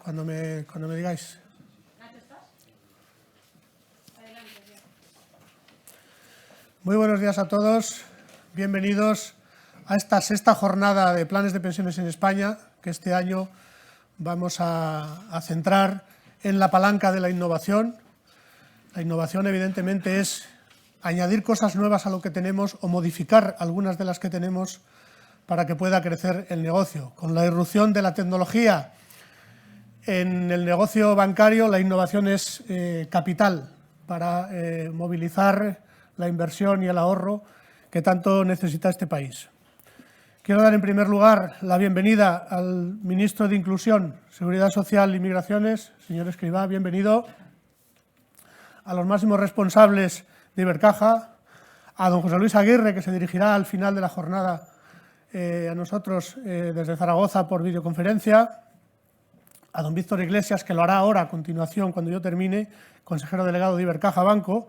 cuando me digáis. Muy buenos días a todos, bienvenidos a esta sexta jornada de planes de pensiones en España, que este año vamos a centrar en la palanca de la innovación. La innovación, evidentemente, es añadir cosas nuevas a lo que tenemos o modificar algunas de las que tenemos para que pueda crecer el negocio. Con la irrupción de la tecnología en el negocio bancario, la innovación es capital para movilizar la inversión y el ahorro que tanto necesita este país. Quiero dar en primer lugar la bienvenida al ministro de Inclusión, Seguridad Social y Migraciones, señor Escrivá, bienvenido. A los máximos responsables de Ibercaja, a don José Luis Aguirre, que se dirigirá al final de la jornada a nosotros desde Zaragoza por videoconferencia, a don Víctor Iglesias, que lo hará ahora a continuación cuando yo termine, consejero delegado de Ibercaja Banco,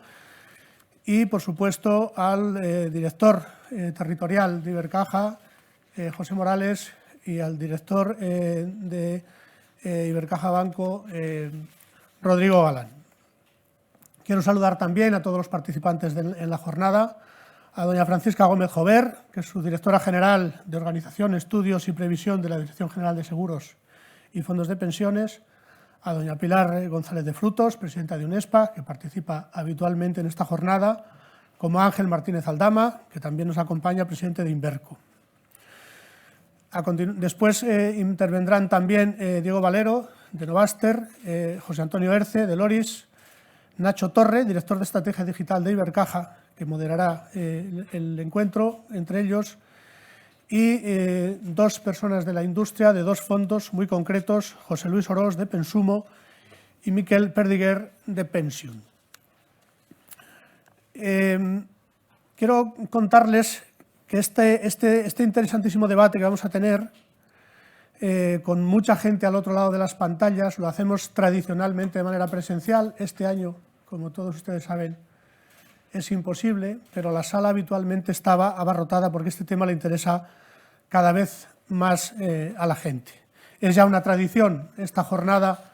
y por supuesto al director territorial de Ibercaja, José Morales, y al director de Ibercaja Banco, Rodrigo Galán. Quiero saludar también a todos los participantes en la jornada, a doña Francisca Gómez Jover, que es su directora general de Organización, Estudios y Previsión de la Dirección General de Seguros y Fondos de Pensiones, a doña Pilar González de Frutos, presidenta de UNESPA, que participa habitualmente en esta jornada, como Ángel Martínez Aldama, que también nos acompaña, presidente de Inverco. Después intervendrán también Diego Valero, de Novaster, José Antonio Erce, de Loris, Nacho Torre, director de Estrategia Digital de Ibercaja, que moderará el encuentro entre ellos, y dos personas de la industria de dos fondos muy concretos, José Luis Orós, de Pensumo, y Miquel Perdiguer, de Pension. Quiero contarles que este interesantísimo debate que vamos a tener con mucha gente al otro lado de las pantallas, lo hacemos tradicionalmente de manera presencial. Este año, como todos ustedes saben, es imposible, pero la sala habitualmente estaba abarrotada porque este tema le interesa cada vez más a la gente. Es ya una tradición esta jornada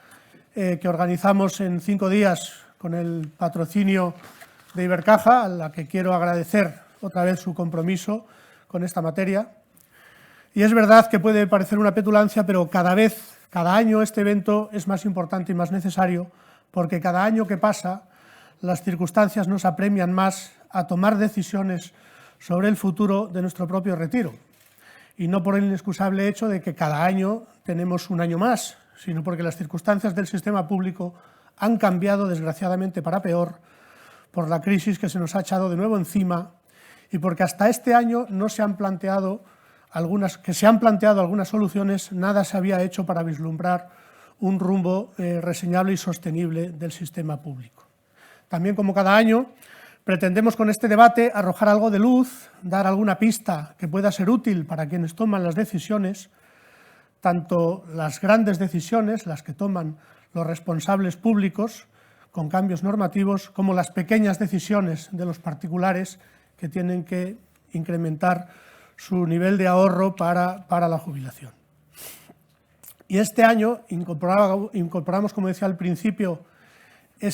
que organizamos en 5 días con el patrocinio de Ibercaja, a la que quiero agradecer otra vez su compromiso con esta materia. Y es verdad que puede parecer una petulancia, pero cada año este evento es más importante y más necesario, porque cada año que pasa las circunstancias nos apremian más a tomar decisiones sobre el futuro de nuestro propio retiro. Y no por el inexcusable hecho de que cada año tenemos un año más, sino porque las circunstancias del sistema público han cambiado, desgraciadamente para peor, por la crisis que se nos ha echado de nuevo encima y porque hasta este año se han planteado algunas soluciones, nada se había hecho para vislumbrar un rumbo reseñable y sostenible del sistema público. También, como cada año, pretendemos con este debate arrojar algo de luz, dar alguna pista que pueda ser útil para quienes toman las decisiones, tanto las grandes decisiones, las que toman los responsables públicos, con cambios normativos, como las pequeñas decisiones de los particulares que tienen que incrementar su nivel de ahorro para la jubilación. Y este año incorporamos, como decía al principio,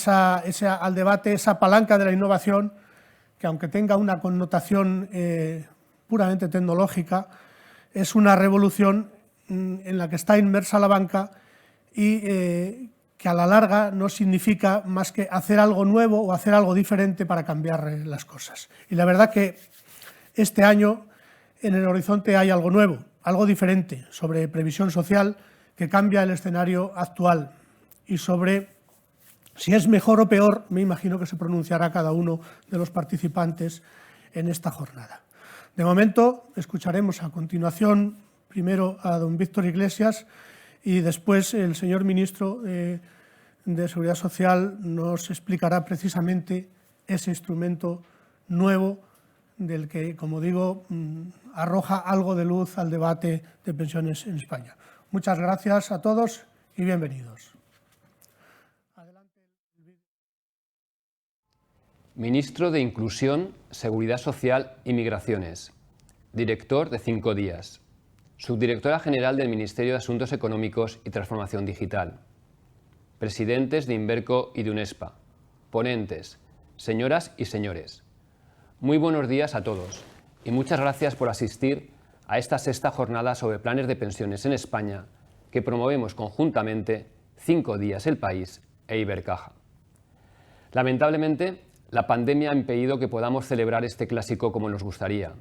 al debate esa palanca de la innovación, que aunque tenga una connotación puramente tecnológica, es una revolución en la que está inmersa la banca y que a la larga no significa más que hacer algo nuevo o hacer algo diferente para cambiar las cosas. Y la verdad que este año en el horizonte hay algo nuevo, algo diferente sobre previsión social que cambia el escenario actual, y sobre si es mejor o peor, me imagino que se pronunciará cada uno de los participantes en esta jornada. De momento, escucharemos a continuación primero a don Víctor Iglesias y después el señor ministro de Seguridad Social nos explicará precisamente ese instrumento nuevo del que, como digo, arroja algo de luz al debate de pensiones en España. Muchas gracias a todos y bienvenidos. Ministro de Inclusión, Seguridad Social y Migraciones. Director de 5 días. subdirectora general del Ministerio de Asuntos Económicos y Transformación Digital, presidentes de Inverco y de UNESPA, ponentes, señoras y señores. Muy buenos días a todos y muchas gracias por asistir a esta sexta jornada sobre planes de pensiones en España que promovemos conjuntamente 5 días El País e Ibercaja. Lamentablemente, la pandemia ha impedido que podamos celebrar este clásico como nos gustaría,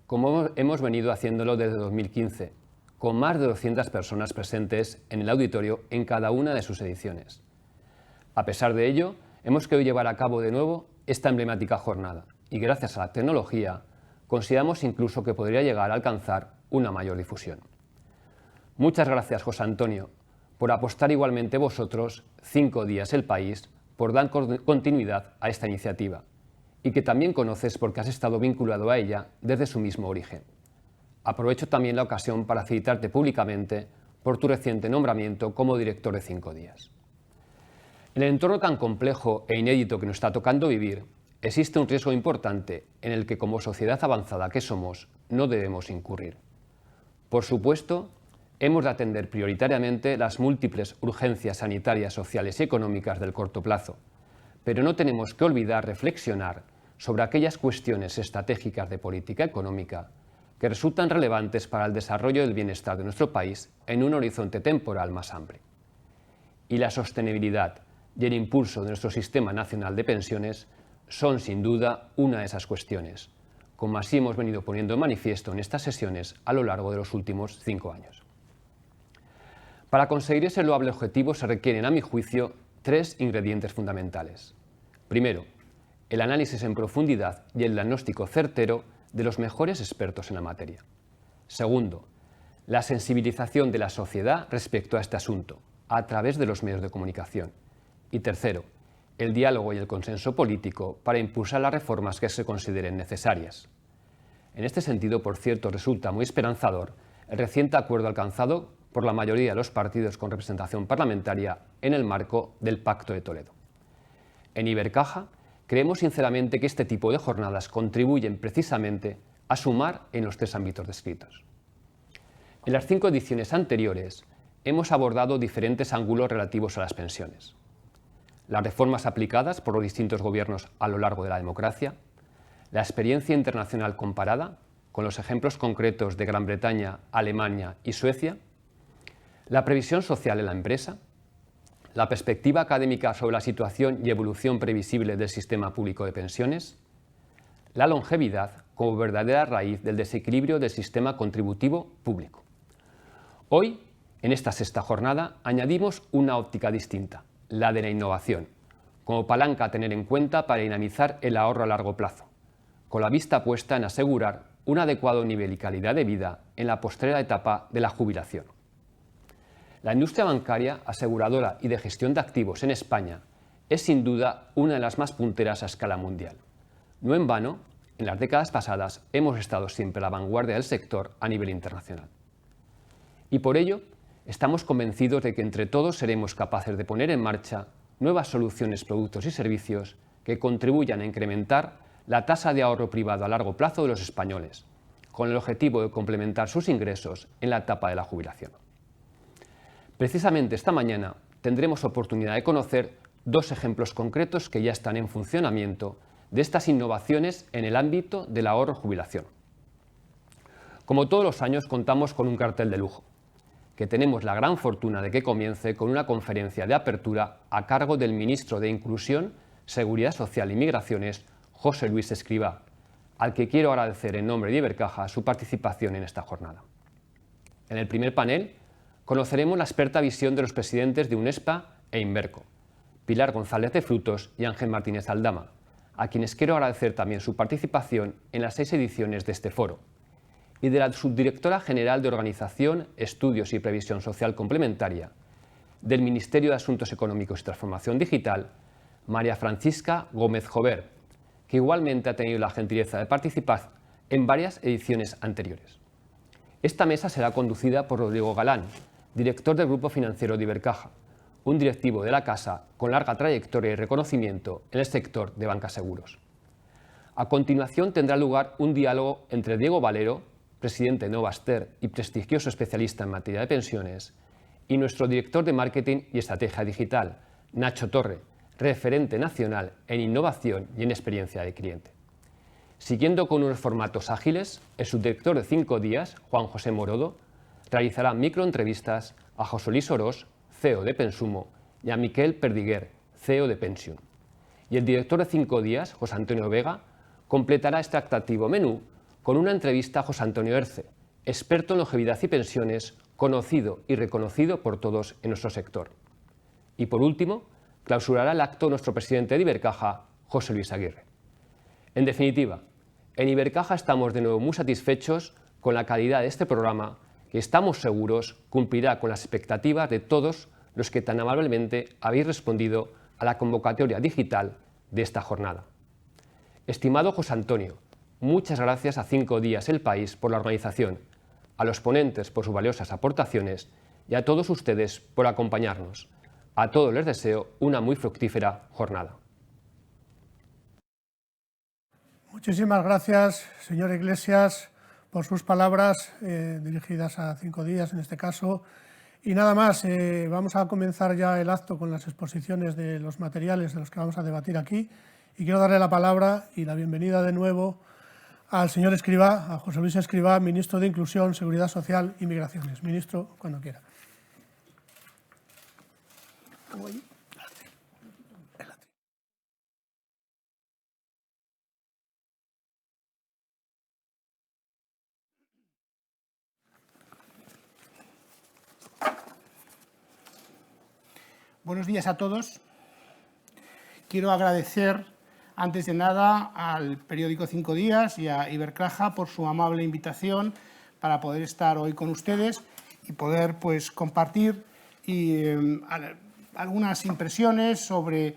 como hemos venido haciéndolo desde 2015, con más de 200 personas presentes en el auditorio en cada una de sus ediciones. A pesar de ello, hemos querido llevar a cabo de nuevo esta emblemática jornada y gracias a la tecnología consideramos incluso que podría llegar a alcanzar una mayor difusión. Muchas gracias, José Antonio, por apostar igualmente vosotros 5 días El País por dar continuidad a esta iniciativa y que también conoces porque has estado vinculado a ella desde su mismo origen. Aprovecho también la ocasión para felicitarte públicamente por tu reciente nombramiento como director de 5 días. En el entorno tan complejo e inédito que nos está tocando vivir, existe un riesgo importante en el que como sociedad avanzada que somos no debemos incurrir. Por supuesto, hemos de atender prioritariamente las múltiples urgencias sanitarias, sociales y económicas del corto plazo, pero no tenemos que olvidar reflexionar sobre aquellas cuestiones estratégicas de política económica que resultan relevantes para el desarrollo del bienestar de nuestro país en un horizonte temporal más amplio. Y la sostenibilidad y el impulso de nuestro Sistema Nacional de Pensiones son sin duda una de esas cuestiones, como así hemos venido poniendo en manifiesto en estas sesiones a lo largo de los últimos 5 años. Para conseguir ese loable objetivo se requieren, a mi juicio, 3 ingredientes fundamentales. Primero, el análisis en profundidad y el diagnóstico certero de los mejores expertos en la materia. Segundo, la sensibilización de la sociedad respecto a este asunto, a través de los medios de comunicación. Y tercero, el diálogo y el consenso político para impulsar las reformas que se consideren necesarias. En este sentido, por cierto, resulta muy esperanzador el reciente acuerdo alcanzado por la mayoría de los partidos con representación parlamentaria en el marco del Pacto de Toledo. En Ibercaja, creemos sinceramente que este tipo de jornadas contribuyen precisamente a sumar en los 3 ámbitos descritos. En las 5 ediciones anteriores hemos abordado diferentes ángulos relativos a las pensiones. Las reformas aplicadas por los distintos gobiernos a lo largo de la democracia, la experiencia internacional comparada con los ejemplos concretos de Gran Bretaña, Alemania y Suecia, la previsión social en la empresa, la perspectiva académica sobre la situación y evolución previsible del sistema público de pensiones, la longevidad como verdadera raíz del desequilibrio del sistema contributivo público. Hoy, en esta sexta jornada, añadimos una óptica distinta, la de la innovación, como palanca a tener en cuenta para dinamizar el ahorro a largo plazo, con la vista puesta en asegurar un adecuado nivel y calidad de vida en la postrera etapa de la jubilación. La industria bancaria, aseguradora y de gestión de activos en España es sin duda una de las más punteras a escala mundial. No en vano, en las décadas pasadas hemos estado siempre a la vanguardia del sector a nivel internacional. Y por ello, estamos convencidos de que entre todos seremos capaces de poner en marcha nuevas soluciones, productos y servicios que contribuyan a incrementar la tasa de ahorro privado a largo plazo de los españoles, con el objetivo de complementar sus ingresos en la etapa de la jubilación. Precisamente esta mañana tendremos oportunidad de conocer 2 ejemplos concretos que ya están en funcionamiento de estas innovaciones en el ámbito del ahorro-jubilación. Como todos los años contamos con un cartel de lujo, que tenemos la gran fortuna de que comience con una conferencia de apertura a cargo del ministro de Inclusión, Seguridad Social y Migraciones, José Luis Escrivá, al que quiero agradecer en nombre de Ibercaja su participación en esta jornada. En el primer panel conoceremos la experta visión de los presidentes de UNESPA e Inverco, Pilar González de Frutos y Ángel Martínez Aldama, a quienes quiero agradecer también su participación en las 6 ediciones de este foro, y de la subdirectora general de Organización, Estudios y Previsión Social Complementaria del Ministerio de Asuntos Económicos y Transformación Digital, María Francisca Gómez Jover, que igualmente ha tenido la gentileza de participar en varias ediciones anteriores. Esta mesa será conducida por Rodrigo Galán, director del Grupo Financiero de Ibercaja, un directivo de la casa con larga trayectoria y reconocimiento en el sector de bancas seguros. A continuación tendrá lugar un diálogo entre Diego Valero, presidente de Novaster y prestigioso especialista en materia de pensiones, y nuestro director de Marketing y Estrategia Digital, Nacho Torre, referente nacional en innovación y en experiencia de cliente. Siguiendo con unos formatos ágiles, el subdirector de 5 días, Juan José Morodo, realizará microentrevistas a José Luis Orós, CEO de Pensumo, y a Miquel Perdiguer, CEO de Pension. Y el director de 5 días, José Antonio Vega, completará este atractivo menú con una entrevista a José Antonio Erce, experto en longevidad y pensiones, conocido y reconocido por todos en nuestro sector. Y por último, clausurará el acto nuestro presidente de Ibercaja, José Luis Aguirre. En definitiva, en Ibercaja estamos de nuevo muy satisfechos con la calidad de este programa, que estamos seguros cumplirá con las expectativas de todos los que tan amablemente habéis respondido a la convocatoria digital de esta jornada. Estimado José Antonio, muchas gracias a 5 días El País por la organización, a los ponentes por sus valiosas aportaciones y a todos ustedes por acompañarnos. A todos les deseo una muy fructífera jornada. Muchísimas gracias, señor Iglesias, por sus palabras dirigidas a 5 días en este caso. Y nada más, vamos a comenzar ya el acto con las exposiciones de los materiales de los que vamos a debatir aquí. Y quiero darle la palabra y la bienvenida de nuevo al señor Escrivá, a José Luis Escrivá, ministro de Inclusión, Seguridad Social y Migraciones. Ministro, cuando quiera. Buenos días a todos. Quiero agradecer, antes de nada, al periódico 5 días y a Ibercaja por su amable invitación para poder estar hoy con ustedes y poder compartir algunas impresiones sobre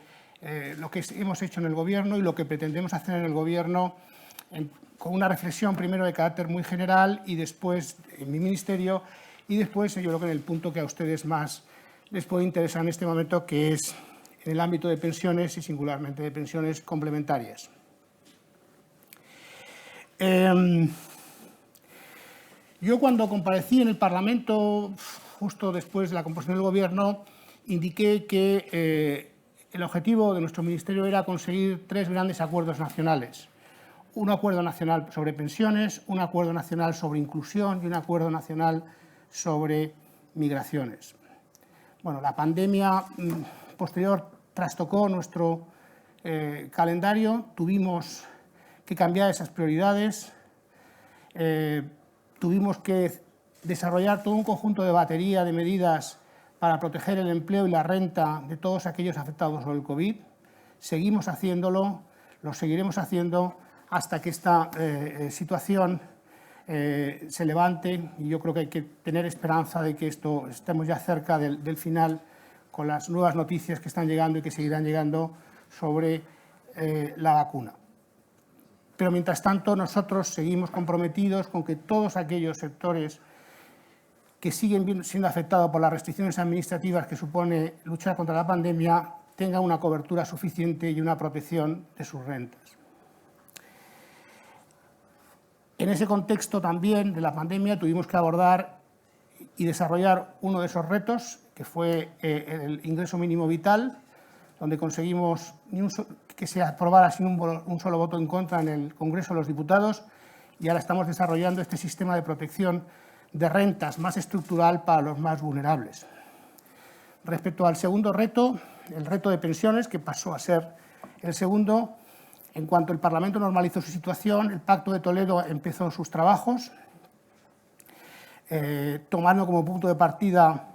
lo que hemos hecho en el Gobierno y lo que pretendemos hacer en el Gobierno, con una reflexión primero de carácter muy general y después en mi ministerio, y después yo creo que en el punto que a ustedes más les puede interesar en este momento, que es en el ámbito de pensiones y singularmente de pensiones complementarias. Yo cuando comparecí en el Parlamento, justo después de la composición del Gobierno, indiqué que el objetivo de nuestro Ministerio era conseguir 3 grandes acuerdos nacionales. Un acuerdo nacional sobre pensiones, un acuerdo nacional sobre inclusión y un acuerdo nacional sobre migraciones. Bueno, la pandemia posterior trastocó nuestro calendario, tuvimos que cambiar esas prioridades, tuvimos que desarrollar todo un conjunto de batería de medidas para proteger el empleo y la renta de todos aquellos afectados por el COVID. Seguimos haciéndolo, lo seguiremos haciendo hasta que esta situación se levante, y yo creo que hay que tener esperanza de que estemos ya cerca del final con las nuevas noticias que están llegando y que seguirán llegando sobre la vacuna. Pero mientras tanto nosotros seguimos comprometidos con que todos aquellos sectores que siguen siendo afectados por las restricciones administrativas que supone luchar contra la pandemia tengan una cobertura suficiente y una protección de sus rentas. En ese contexto también de la pandemia tuvimos que abordar y desarrollar uno de esos retos, que fue el ingreso mínimo vital, donde conseguimos que se aprobara sin un solo voto en contra en el Congreso de los Diputados, y ahora estamos desarrollando este sistema de protección de rentas más estructural para los más vulnerables. Respecto al segundo reto, el reto de pensiones, que pasó a ser el segundo, en cuanto el Parlamento normalizó su situación, el Pacto de Toledo empezó sus trabajos, tomando como punto de partida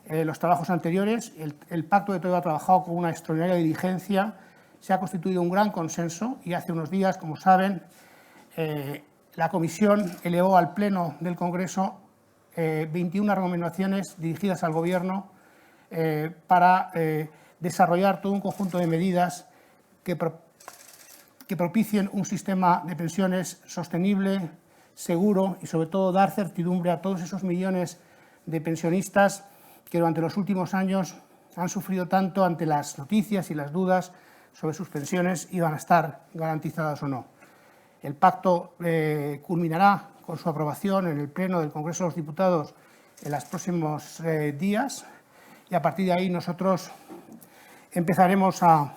los trabajos anteriores. El Pacto de Toledo ha trabajado con una extraordinaria diligencia, se ha constituido un gran consenso y hace unos días, como saben, la Comisión elevó al Pleno del Congreso 21 recomendaciones dirigidas al Gobierno para desarrollar todo un conjunto de medidas que propicien un sistema de pensiones sostenible, seguro y, sobre todo, dar certidumbre a todos esos millones de pensionistas que durante los últimos años han sufrido tanto ante las noticias y las dudas sobre sus pensiones iban a estar garantizadas o no. El pacto culminará con su aprobación en el Pleno del Congreso de los Diputados en los próximos días, y a partir de ahí nosotros empezaremos a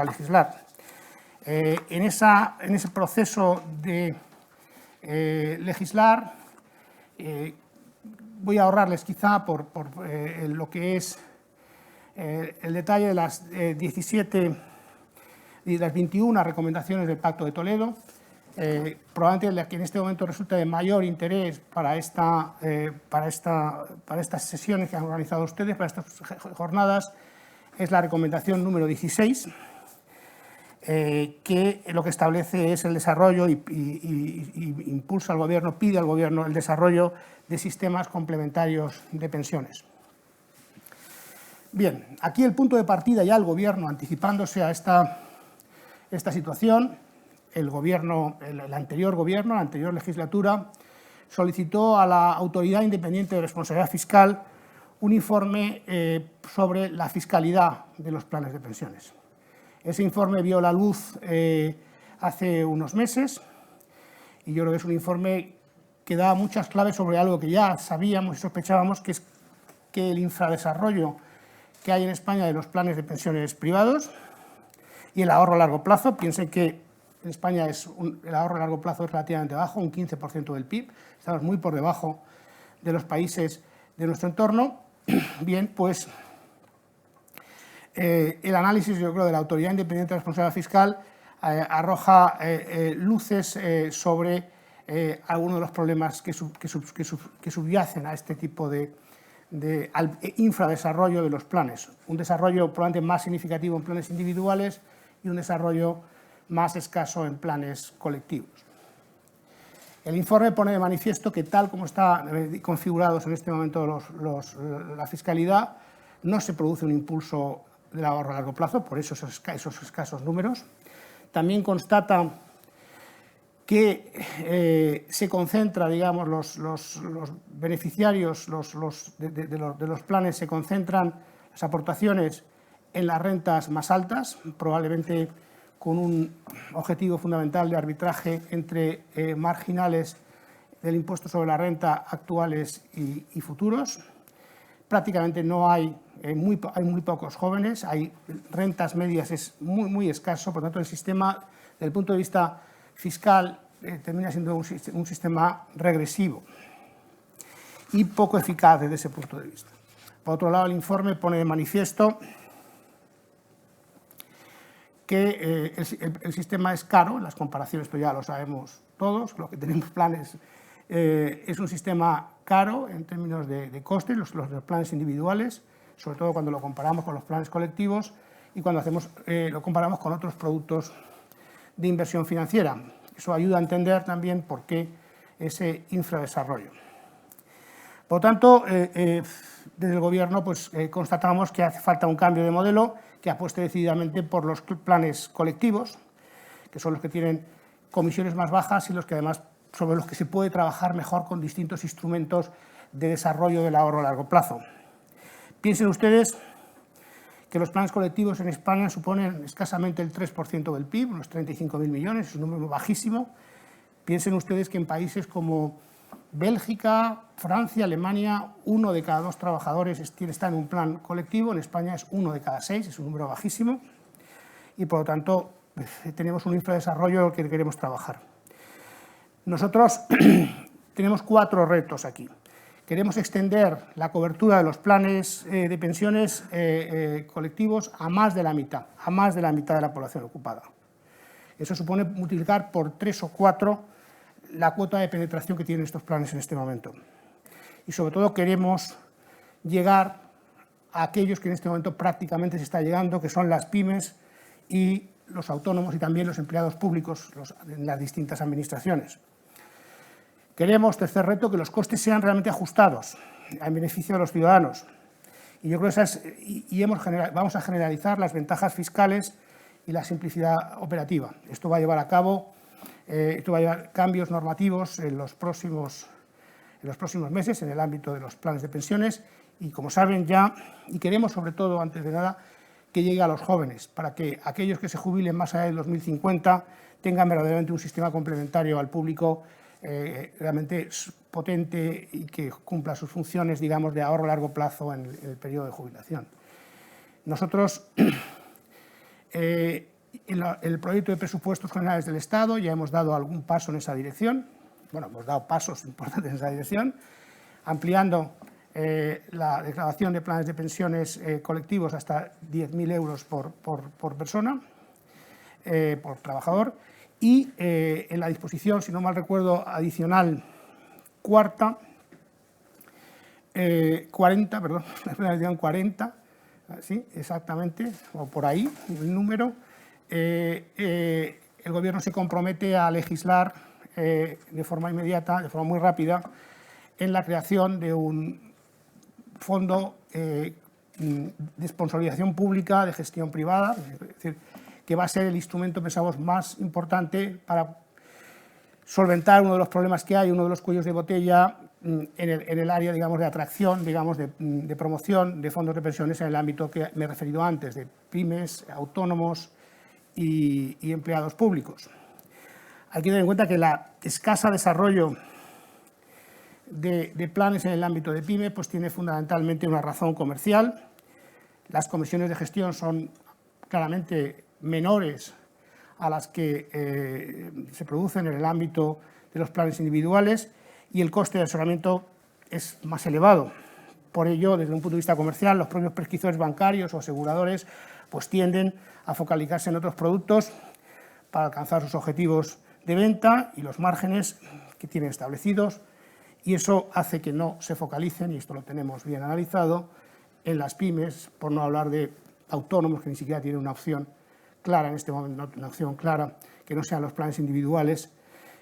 legislar. En ese proceso de legislar, voy a ahorrarles quizá por lo que es el detalle de las 17 y las 21 recomendaciones del Pacto de Toledo. Probablemente la que en este momento resulta de mayor interés para estas sesiones que han organizado ustedes, para estas jornadas, es la recomendación número 16, que lo que establece es el desarrollo y impulsa al Gobierno, pide al Gobierno el desarrollo de sistemas complementarios de pensiones. Bien, aquí el punto de partida, ya el Gobierno anticipándose a esta situación, el anterior Gobierno, la anterior legislatura, solicitó a la Autoridad Independiente de Responsabilidad Fiscal un informe sobre la fiscalidad de los planes de pensiones. Ese informe vio la luz hace unos meses y yo creo que es un informe que da muchas claves sobre algo que ya sabíamos y sospechábamos, que es que el infradesarrollo que hay en España de los planes de pensiones privados y el ahorro a largo plazo. Piensen que en España el ahorro a largo plazo es relativamente bajo, un 15% del PIB, estamos muy por debajo de los países de nuestro entorno. Bien, pues el análisis, yo creo, de la Autoridad Independiente de Responsabilidad Fiscal arroja luces sobre algunos de los problemas que subyacen a este tipo al infradesarrollo de los planes. Un desarrollo probablemente más significativo en planes individuales y un desarrollo más escaso en planes colectivos. El informe pone de manifiesto que, tal como están configurados en este momento la fiscalidad, no se produce un impulso del ahorro a largo plazo, por esos escasos números. También constata que se concentra, digamos, los beneficiarios de los planes se concentran las aportaciones en las rentas más altas, probablemente con un objetivo fundamental de arbitraje entre marginales del impuesto sobre la renta actuales y futuros. Prácticamente no hay muy pocos jóvenes, hay rentas medias, es muy escaso, por lo tanto el sistema, desde el punto de vista fiscal, termina siendo un sistema regresivo y poco eficaz desde ese punto de vista. Por otro lado, el informe pone de manifiesto que el sistema es caro en las comparaciones, pero ya lo sabemos todos, los que tenemos planes, es un sistema caro en términos de costes, los planes individuales, sobre todo cuando lo comparamos con los planes colectivos y cuando lo comparamos con otros productos de inversión financiera. Eso ayuda a entender también por qué ese infradesarrollo. Por lo tanto, desde el Gobierno constatamos que hace falta un cambio de modelo que apueste decididamente por los planes colectivos, que son los que tienen comisiones más bajas y los que además sobre los que se puede trabajar mejor con distintos instrumentos de desarrollo del ahorro a largo plazo. Piensen ustedes que los planes colectivos en España suponen escasamente el 3% del PIB, unos 35.000 millones, es un número bajísimo. Piensen ustedes que en países como Bélgica, Francia, Alemania, 1 de cada 2 trabajadores está en un plan colectivo, en España es 1 de cada 6, es un número bajísimo y por lo tanto tenemos un infradesarrollo que queremos trabajar. Nosotros tenemos 4 retos aquí. Queremos extender la cobertura de los planes de pensiones colectivos a más de la mitad de la población ocupada. Eso supone multiplicar por 3 o 4 la cuota de penetración que tienen estos planes en este momento. Y sobre todo queremos llegar a aquellos que en este momento prácticamente se está llegando, que son las pymes y los autónomos y también los empleados públicos en las distintas administraciones. Queremos, tercer reto, que los costes sean realmente ajustados en beneficio de los ciudadanos. Y yo creo que vamos a generalizar las ventajas fiscales y la simplicidad operativa. Esto va a llevar a cabo cambios normativos en los próximos meses en el ámbito de los planes de pensiones y, como saben ya, y queremos sobre todo, antes de nada, que llegue a los jóvenes, para que aquellos que se jubilen más allá del 2050 tengan verdaderamente un sistema complementario al público realmente potente y que cumpla sus funciones, digamos, de ahorro a largo plazo en el periodo de jubilación. Nosotros, en el proyecto de presupuestos generales del Estado ya hemos dado algún paso en esa dirección, bueno, hemos dado pasos importantes en esa dirección, ampliando la declaración de planes de pensiones colectivos hasta 10.000 euros por persona, por trabajador, y en la disposición, si no mal recuerdo, adicional cuarta, 40, perdón, la edición 40, sí, exactamente, o por ahí, el número, el Gobierno se compromete a legislar de forma inmediata, de forma muy rápida, en la creación de un fondo de sponsorización pública de gestión privada, es decir, que va a ser el instrumento, pensamos, más importante para solventar uno de los problemas que hay, uno de los cuellos de botella en el área, digamos, de atracción, digamos, de promoción de fondos de pensiones en el ámbito que me he referido antes, de pymes, autónomos y empleados públicos. Hay que tener en cuenta que la escasa desarrollo de planes en el ámbito de PYME pues tiene fundamentalmente una razón comercial. Las comisiones de gestión son claramente menores a las que se producen en el ámbito de los planes individuales y el coste de asesoramiento es más elevado. Por ello, desde un punto de vista comercial, los propios prescriptores bancarios o aseguradores pues tienden a focalizarse en otros productos para alcanzar sus objetivos de venta y los márgenes que tienen establecidos, y eso hace que no se focalicen, y esto lo tenemos bien analizado, en las pymes, por no hablar de autónomos que ni siquiera tienen una opción clara en este momento, una opción clara que no sean los planes individuales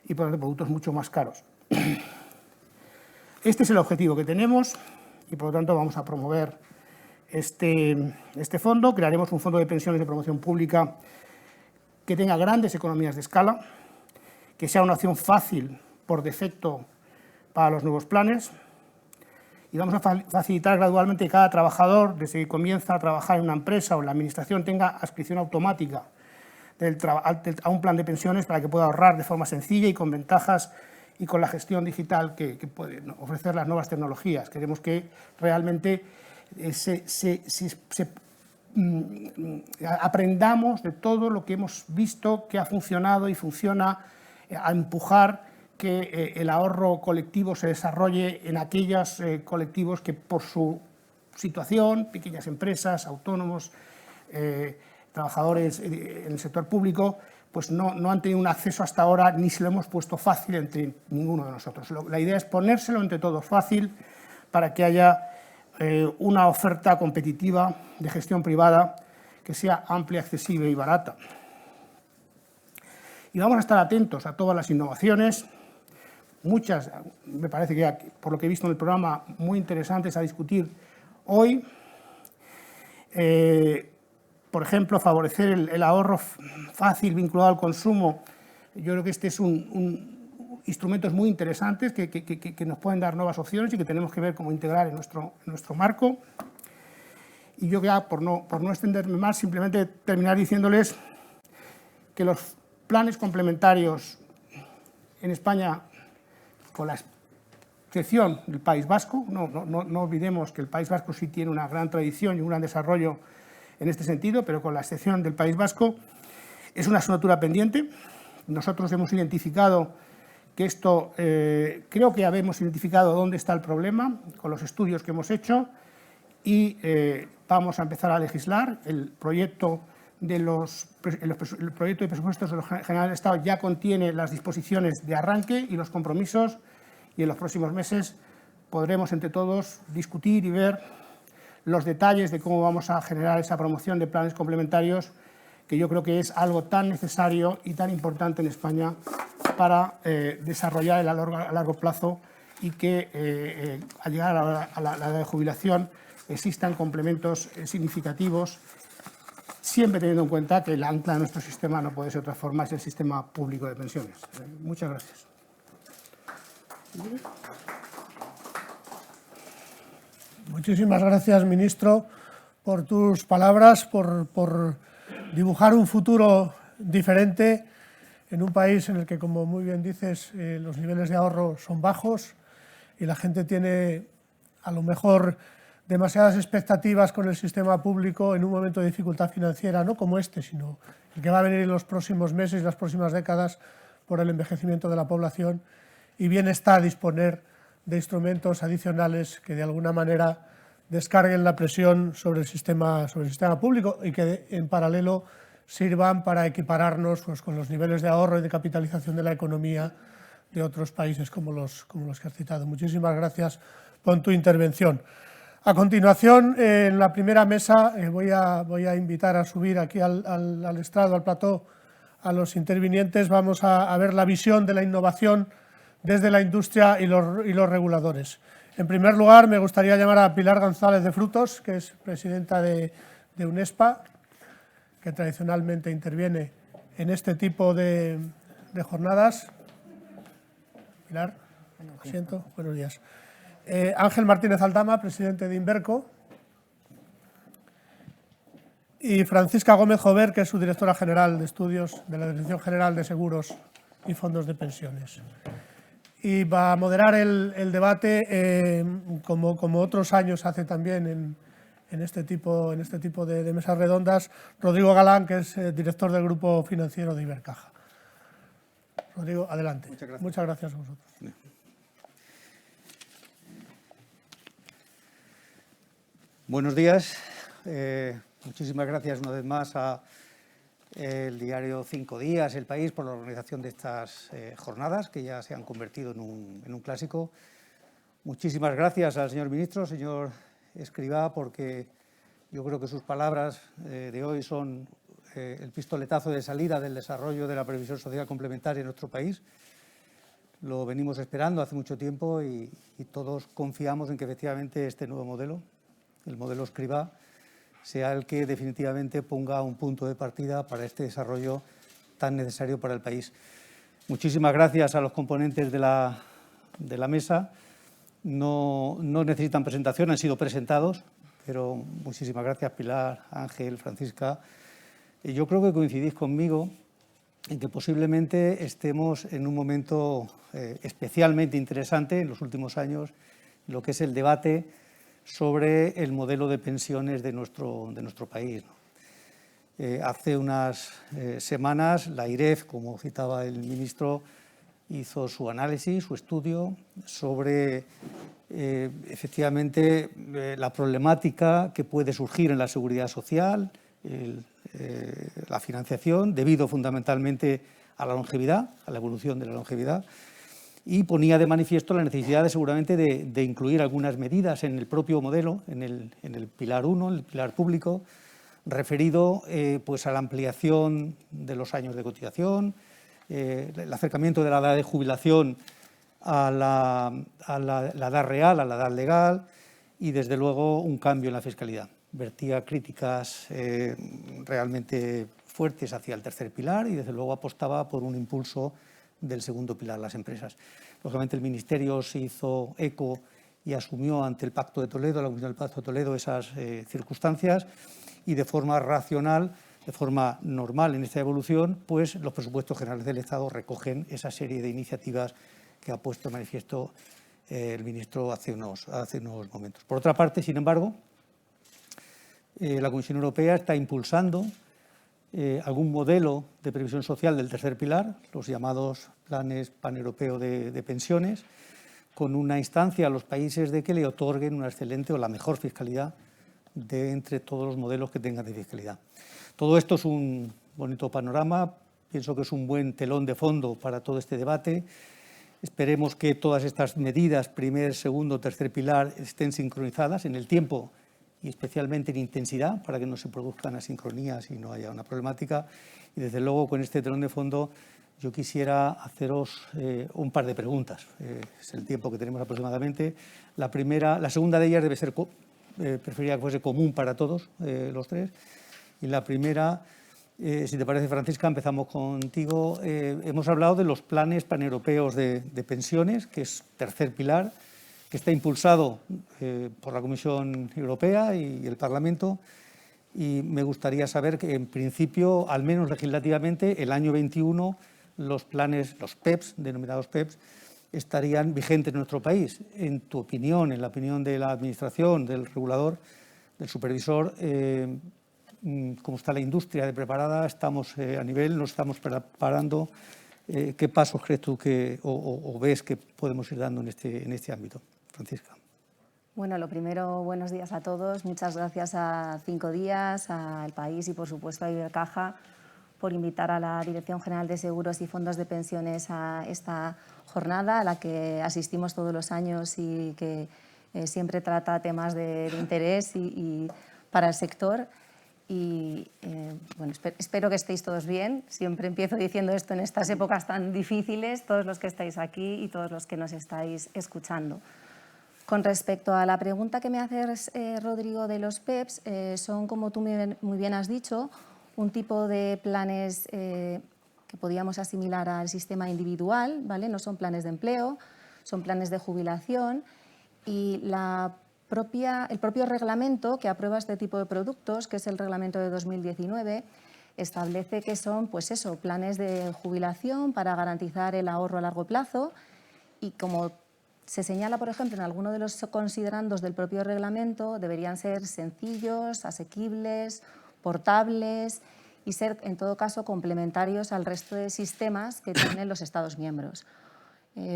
y por lo tanto productos mucho más caros. Este es el objetivo que tenemos y por lo tanto vamos a promover este fondo. Crearemos un fondo de pensiones de promoción pública que tenga grandes economías de escala, que sea una opción fácil por defecto para los nuevos planes, y vamos a facilitar gradualmente que cada trabajador, desde que comienza a trabajar en una empresa o en la administración, tenga adscripción automática a un plan de pensiones para que pueda ahorrar de forma sencilla y con ventajas y con la gestión digital que pueden ofrecer las nuevas tecnologías. Queremos que realmente aprendamos de todo lo que hemos visto que ha funcionado y funciona, a empujar que el ahorro colectivo se desarrolle en aquellos colectivos que por su situación, pequeñas empresas, autónomos, trabajadores en el sector público, pues no han tenido un acceso hasta ahora ni se lo hemos puesto fácil entre ninguno de nosotros. La idea es ponérselo entre todos fácil para que haya una oferta competitiva de gestión privada que sea amplia, accesible y barata. Y vamos a estar atentos a todas las innovaciones, muchas, me parece que por lo que he visto en el programa, muy interesantes a discutir hoy. Por ejemplo, favorecer el ahorro fácil vinculado al consumo. Yo creo que este es instrumentos muy interesantes que nos pueden dar nuevas opciones y que tenemos que ver cómo integrar en nuestro marco. Y yo ya, por no extenderme más, simplemente terminar diciéndoles que los planes complementarios en España, con la excepción del País Vasco, no olvidemos que el País Vasco sí tiene una gran tradición y un gran desarrollo en este sentido, pero con la excepción del País Vasco, es una asignatura pendiente. Nosotros hemos identificado que esto, creo que habemos identificado dónde está el problema con los estudios que hemos hecho y vamos a empezar a legislar. El proyecto de presupuestos general del Estado ya contiene las disposiciones de arranque y los compromisos, y en los próximos meses podremos entre todos discutir y ver los detalles de cómo vamos a generar esa promoción de planes complementarios, que yo creo que es algo tan necesario y tan importante en España para desarrollar a largo plazo y que al llegar a la edad de jubilación existan complementos significativos, siempre teniendo en cuenta que el ancla de nuestro sistema no puede ser otra forma, es el sistema público de pensiones. Muchas gracias. Muchísimas gracias, ministro, por tus palabras, por dibujar un futuro diferente en un país en el que, como muy bien dices, los niveles de ahorro son bajos y la gente tiene a lo mejor demasiadas expectativas con el sistema público en un momento de dificultad financiera, no como este, sino el que va a venir en los próximos meses y las próximas décadas por el envejecimiento de la población, y bien está disponer de instrumentos adicionales que de alguna manera descarguen la presión sobre el sistema público y que en paralelo sirvan para equipararnos pues, con los niveles de ahorro y de capitalización de la economía de otros países como los que has citado. Muchísimas gracias por tu intervención. A continuación, en la primera mesa, voy a invitar a subir aquí al estrado, al plató, a los intervinientes. Vamos a ver la visión de la innovación desde la industria y los reguladores. En primer lugar, me gustaría llamar a Pilar González de Frutos, que es presidenta de UNESPA, que tradicionalmente interviene en este tipo de jornadas. Pilar, asiento, buenos días. Ángel Martínez Aldama, presidente de Inverco, y Francisca Gómez Jover, que es su directora general de estudios de la Dirección General de Seguros y Fondos de Pensiones. Y va a moderar el debate, como otros años hace también en este tipo de mesas redondas, Rodrigo Galán, que es director del Grupo Financiero de Ibercaja. Rodrigo, adelante. Muchas gracias a vosotros. Buenos días. Muchísimas gracias una vez más a el diario 5 Días, El País, por la organización de estas jornadas que ya se han convertido en un clásico. Muchísimas gracias al señor ministro, señor Escrivá, porque yo creo que sus palabras de hoy son el pistoletazo de salida del desarrollo de la previsión social complementaria en nuestro país. Lo venimos esperando hace mucho tiempo y todos confiamos en que efectivamente este nuevo modelo, el modelo Escrivá, sea el que definitivamente ponga un punto de partida para este desarrollo tan necesario para el país. Muchísimas gracias a los componentes de la mesa. No necesitan presentación, han sido presentados, pero muchísimas gracias Pilar, Ángel, Francisca. Yo creo que coincidís conmigo en que posiblemente estemos en un momento especialmente interesante en los últimos años, lo que es el debate sobre el modelo de pensiones de nuestro país, ¿no? Hace unas semanas la IREF, como citaba el ministro, hizo su análisis, su estudio sobre efectivamente la problemática que puede surgir en la seguridad social, la financiación, debido fundamentalmente a la longevidad, a la evolución de la longevidad, y ponía de manifiesto la necesidad seguramente de incluir algunas medidas en el propio modelo, en el pilar 1, el pilar público, referido pues a la ampliación de los años de cotización, el acercamiento de la edad de jubilación a la edad real, a la edad legal, y desde luego un cambio en la fiscalidad. Vertía críticas realmente fuertes hacia el tercer pilar y desde luego apostaba por un impulso del segundo pilar, las empresas. Lógicamente el Ministerio se hizo eco y asumió ante el Pacto de Toledo, la Comisión del Pacto de Toledo, esas circunstancias, y de forma racional, de forma normal en esta evolución, pues los presupuestos generales del Estado recogen esa serie de iniciativas que ha puesto de manifiesto el ministro hace unos momentos. Por otra parte, sin embargo, la Comisión Europea está impulsando algún modelo de previsión social del tercer pilar, los llamados planes paneuropeo de pensiones, con una instancia a los países de que le otorguen una excelente o la mejor fiscalidad de entre todos los modelos que tengan de fiscalidad. Todo esto es un bonito panorama, pienso que es un buen telón de fondo para todo este debate. Esperemos que todas estas medidas, primer, segundo, tercer pilar, estén sincronizadas en el tiempo y especialmente en intensidad, para que no se produzcan asincronías y no haya una problemática. Y desde luego, con este telón de fondo, yo quisiera haceros un par de preguntas. Es el tiempo que tenemos aproximadamente. La segunda de ellas debe ser, preferiría que fuese común para todos los tres. Y la primera, si te parece, Francisca, empezamos contigo. Hemos hablado de los planes paneuropeos de pensiones, que es tercer pilar, que está impulsado por la Comisión Europea y el Parlamento, y me gustaría saber que, en principio, al menos legislativamente, el año 21 los planes, los PEPs, denominados PEPs, estarían vigentes en nuestro país. En tu opinión, en la opinión de la Administración, del regulador, del supervisor, ¿cómo está la industria de preparada? ¿Estamos a nivel? ¿Nos estamos preparando? ¿Qué pasos crees tú o ves que podemos ir dando en este ámbito? Francisca. Bueno, lo primero, buenos días a todos. Muchas gracias a 5 Días, al País y, por supuesto, a Ibercaja por invitar a la Dirección General de Seguros y Fondos de Pensiones a esta jornada a la que asistimos todos los años y que siempre trata temas de interés y para el sector. Y bueno, espero que estéis todos bien. Siempre empiezo diciendo esto en estas épocas tan difíciles, todos los que estáis aquí y todos los que nos estáis escuchando. Con respecto a la pregunta que me haces, Rodrigo, de los PEPs, son, como tú muy bien has dicho, un tipo de planes que podíamos asimilar al sistema individual, ¿vale? No son planes de empleo, son planes de jubilación, y el propio reglamento que aprueba este tipo de productos, que es el reglamento de 2019, establece que son, pues eso, planes de jubilación para garantizar el ahorro a largo plazo, y como se señala, por ejemplo, en alguno de los considerandos del propio reglamento, deberían ser sencillos, asequibles, portables y ser, en todo caso, complementarios al resto de sistemas que tienen los Estados miembros.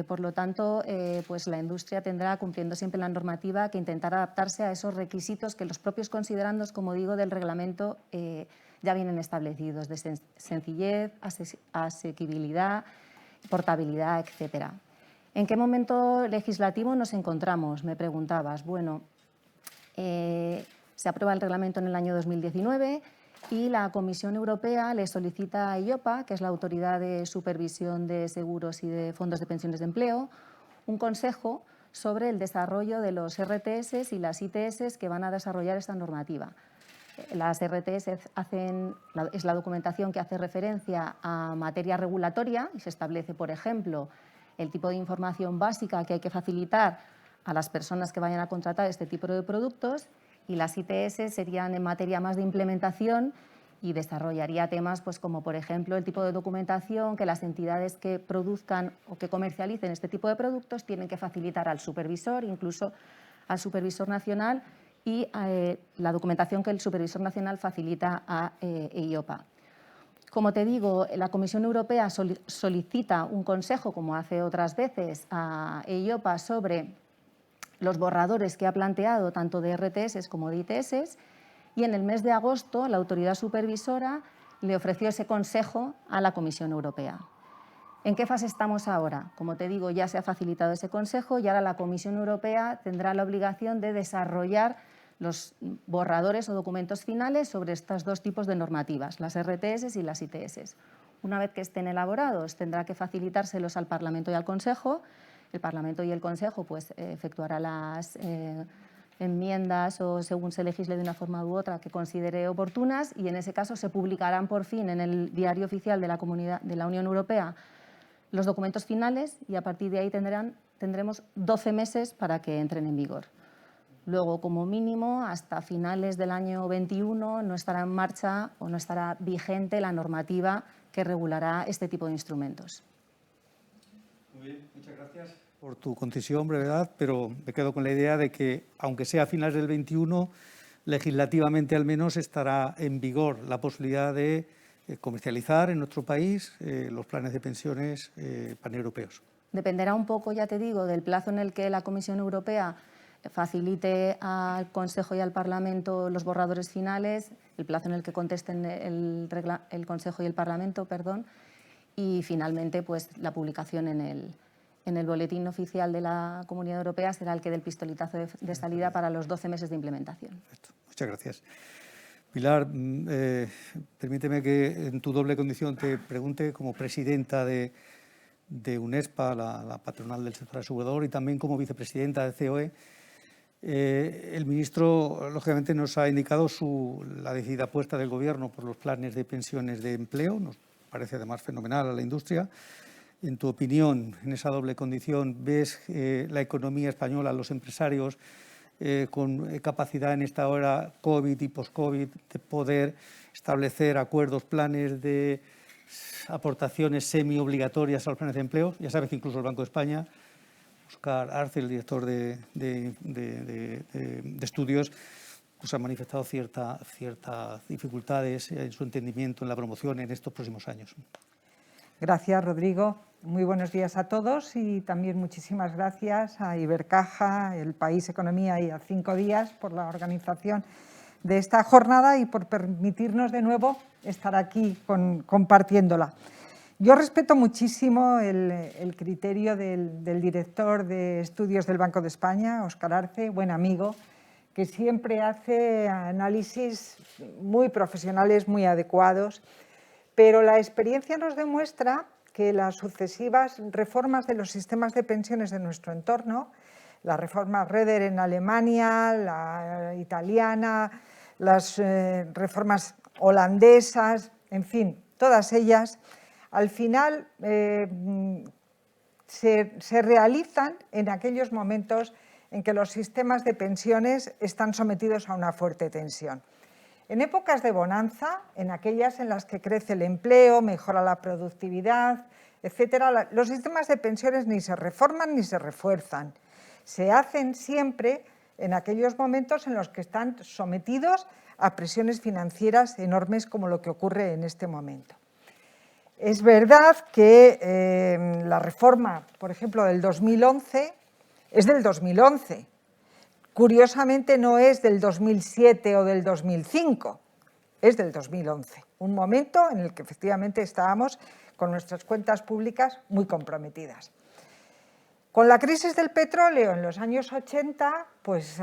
Por lo tanto, pues la industria tendrá, cumpliendo siempre la normativa, que intentar adaptarse a esos requisitos que los propios considerandos, como digo, del reglamento ya vienen establecidos, de sencillez, asequibilidad, portabilidad, etcétera. ¿En qué momento legislativo nos encontramos?, me preguntabas. Bueno, se aprueba el reglamento en el año 2019 y la Comisión Europea le solicita a EIOPA, que es la Autoridad de Supervisión de Seguros y de Fondos de Pensiones de Empleo, un consejo sobre el desarrollo de los RTS y las ITS que van a desarrollar esta normativa. Las RTS es la documentación que hace referencia a materia regulatoria y se establece, por ejemplo, el tipo de información básica que hay que facilitar a las personas que vayan a contratar este tipo de productos, y las ITS serían en materia más de implementación y desarrollaría temas pues, como, por ejemplo, el tipo de documentación que las entidades que produzcan o que comercialicen este tipo de productos tienen que facilitar al supervisor, incluso al supervisor nacional, y la documentación que el supervisor nacional facilita a EIOPA. Como te digo, la Comisión Europea solicita un consejo, como hace otras veces, a EIOPA sobre los borradores que ha planteado tanto de RTS como de ITS, y en el mes de agosto la autoridad supervisora le ofreció ese consejo a la Comisión Europea. ¿En qué fase estamos ahora? Como te digo, ya se ha facilitado ese consejo y ahora la Comisión Europea tendrá la obligación de desarrollar los borradores o documentos finales sobre estos dos tipos de normativas, las RTS y las ITS. Una vez que estén elaborados, tendrá que facilitárselos al Parlamento y al Consejo. El Parlamento y el Consejo pues, efectuará las enmiendas o según se legisle de una forma u otra que considere oportunas, y en ese caso se publicarán por fin en el Diario Oficial de la Unión Europea los documentos finales, y a partir de ahí tendremos 12 meses para que entren en vigor. Luego, como mínimo, hasta finales del año 21 no estará en marcha o no estará vigente la normativa que regulará este tipo de instrumentos. Muy bien, muchas gracias por tu concisión, brevedad, pero me quedo con la idea de que, aunque sea a finales del 21, legislativamente al menos estará en vigor la posibilidad de comercializar en nuestro país los planes de pensiones paneuropeos. Dependerá un poco, ya te digo, del plazo en el que la Comisión Europea facilite al Consejo y al Parlamento los borradores finales, el plazo en el que contesten el Consejo y el Parlamento, perdón, y finalmente pues, la publicación en el boletín oficial de la Comunidad Europea será el que dé el pistoletazo de salida para los 12 meses de implementación. Perfecto. Muchas gracias. Pilar, permíteme que en tu doble condición te pregunte, como presidenta de UNESPA, la patronal del sector asegurador, y también como vicepresidenta de COE. El ministro, lógicamente, nos ha indicado la decidida apuesta del Gobierno por los planes de pensiones de empleo. Nos parece además fenomenal a la industria. En tu opinión, en esa doble condición, ¿ves la economía española, los empresarios, con capacidad en esta hora COVID y post-COVID de poder establecer acuerdos, planes de aportaciones semi-obligatorias a los planes de empleo. Ya sabes que incluso el Banco de España, Óscar Arce, el director de estudios, pues ha manifestado ciertas dificultades en su entendimiento en la promoción en estos próximos años. Gracias, Rodrigo. Muy buenos días a todos y también muchísimas gracias a Ibercaja, El País Economía y a 5 Días por la organización de esta jornada y por permitirnos de nuevo estar aquí compartiéndola. Yo respeto muchísimo el criterio del director de estudios del Banco de España, Óscar Arce, buen amigo, que siempre hace análisis muy profesionales, muy adecuados, pero la experiencia nos demuestra que las sucesivas reformas de los sistemas de pensiones de nuestro entorno, la reforma Reder en Alemania, la italiana, las reformas holandesas, en fin, todas ellas, al final se realizan en aquellos momentos en que los sistemas de pensiones están sometidos a una fuerte tensión. En épocas de bonanza, en aquellas en las que crece el empleo, mejora la productividad, etcétera, los sistemas de pensiones ni se reforman ni se refuerzan. Se hacen siempre en aquellos momentos en los que están sometidos a presiones financieras enormes como lo que ocurre en este momento. Es verdad que la reforma, por ejemplo, del 2011, es del 2011. Curiosamente no es del 2007 o del 2005, es del 2011. Un momento en el que efectivamente estábamos con nuestras cuentas públicas muy comprometidas. Con la crisis del petróleo en los años 80, pues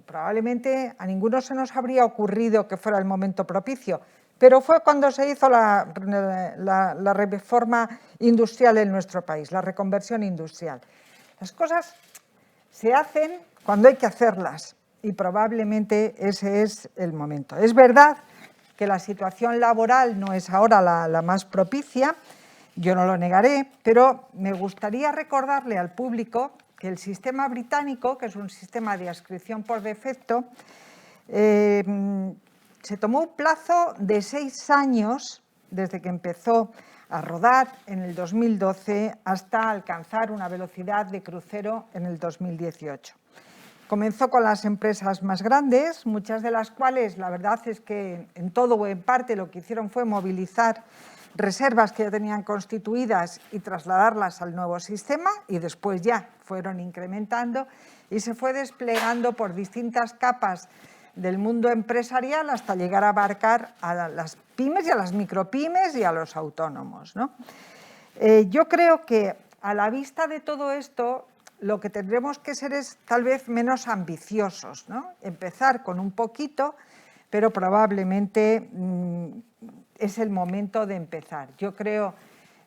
probablemente a ninguno se nos habría ocurrido que fuera el momento propicio, pero fue cuando se hizo la reforma industrial en nuestro país, la reconversión industrial. Las cosas se hacen cuando hay que hacerlas y probablemente ese es el momento. Es verdad que la situación laboral no es ahora la más propicia, yo no lo negaré, pero me gustaría recordarle al público que el sistema británico, que es un sistema de adscripción por defecto, se tomó un plazo de 6 años desde que empezó a rodar en el 2012 hasta alcanzar una velocidad de crucero en el 2018. Comenzó con las empresas más grandes, muchas de las cuales la verdad es que en todo o en parte lo que hicieron fue movilizar reservas que ya tenían constituidas y trasladarlas al nuevo sistema y después ya fueron incrementando y se fue desplegando por distintas capas del mundo empresarial hasta llegar a abarcar a las pymes y a las micropymes y a los autónomos, ¿no? Yo creo que a la vista de todo esto lo que tendremos que ser es tal vez menos ambiciosos, ¿no? Empezar con un poquito, pero probablemente es el momento de empezar. Yo creo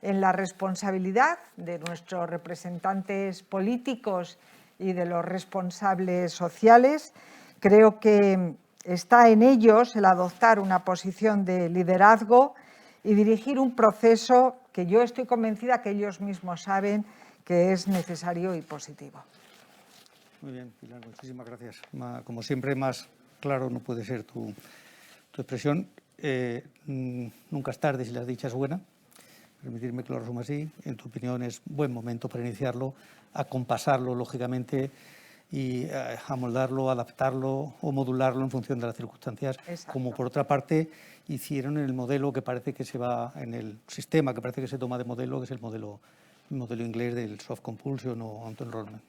en la responsabilidad de nuestros representantes políticos y de los responsables sociales. Creo que está en ellos el adoptar una posición de liderazgo y dirigir un proceso que yo estoy convencida que ellos mismos saben que es necesario y positivo. Muy bien, Pilar, muchísimas gracias. Como siempre, más claro no puede ser tu expresión. Nunca es tarde si la dicha es buena. Permitirme que lo resuma así. En tu opinión es buen momento para iniciarlo, acompasarlo lógicamente y amoldarlo, adaptarlo o modularlo en función de las circunstancias. Exacto. Como por otra parte hicieron en el modelo que parece que se va, en el sistema que parece que se toma de modelo, que es el modelo inglés del soft compulsion o auto-enrollment.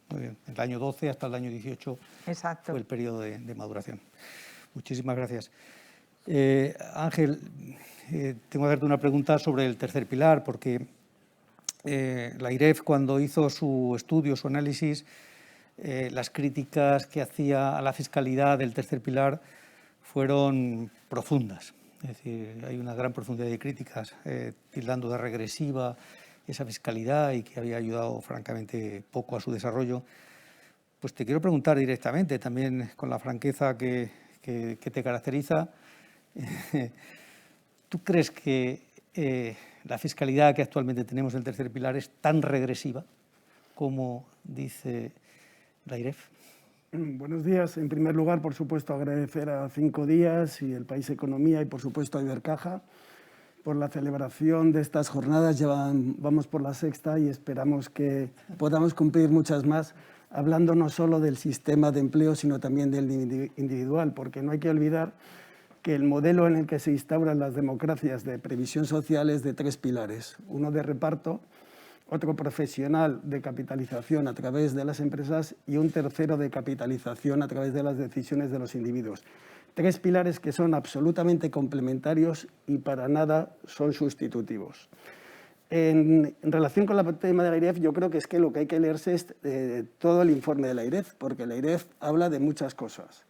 Muy bien, el año 12 hasta el año 18 Exacto. fue el periodo de maduración. Muchísimas gracias. Ángel, tengo que hacerte una pregunta sobre el tercer pilar, porque la IREF, cuando hizo su estudio, su análisis, las críticas que hacía a la fiscalidad del tercer pilar fueron profundas. Es decir, hay una gran profundidad de críticas, tildando de regresiva esa fiscalidad y que había ayudado francamente poco a su desarrollo. Pues te quiero preguntar directamente, también con la franqueza que te caracteriza, ¿tú crees que la fiscalidad que actualmente tenemos en el tercer pilar es tan regresiva como dice la IREF? Buenos días. En primer lugar, por supuesto, agradecer a 5 Días y El País Economía y, por supuesto, a Ibercaja por la celebración de estas jornadas. Vamos por la sexta y esperamos que podamos cumplir muchas más, hablando no solo del sistema de empleo, sino también del individual, porque no hay que olvidar que el modelo en el que se instauran las democracias de previsión social es de 3 pilares. Uno de reparto, otro profesional de capitalización a través de las empresas y un tercero de capitalización a través de las decisiones de los individuos. 3 pilares que son absolutamente complementarios y para nada son sustitutivos. En relación con el tema de la AIREF, yo creo que es que lo que hay que leerse es todo el informe de la AIREF, porque la AIREF habla de muchas cosas.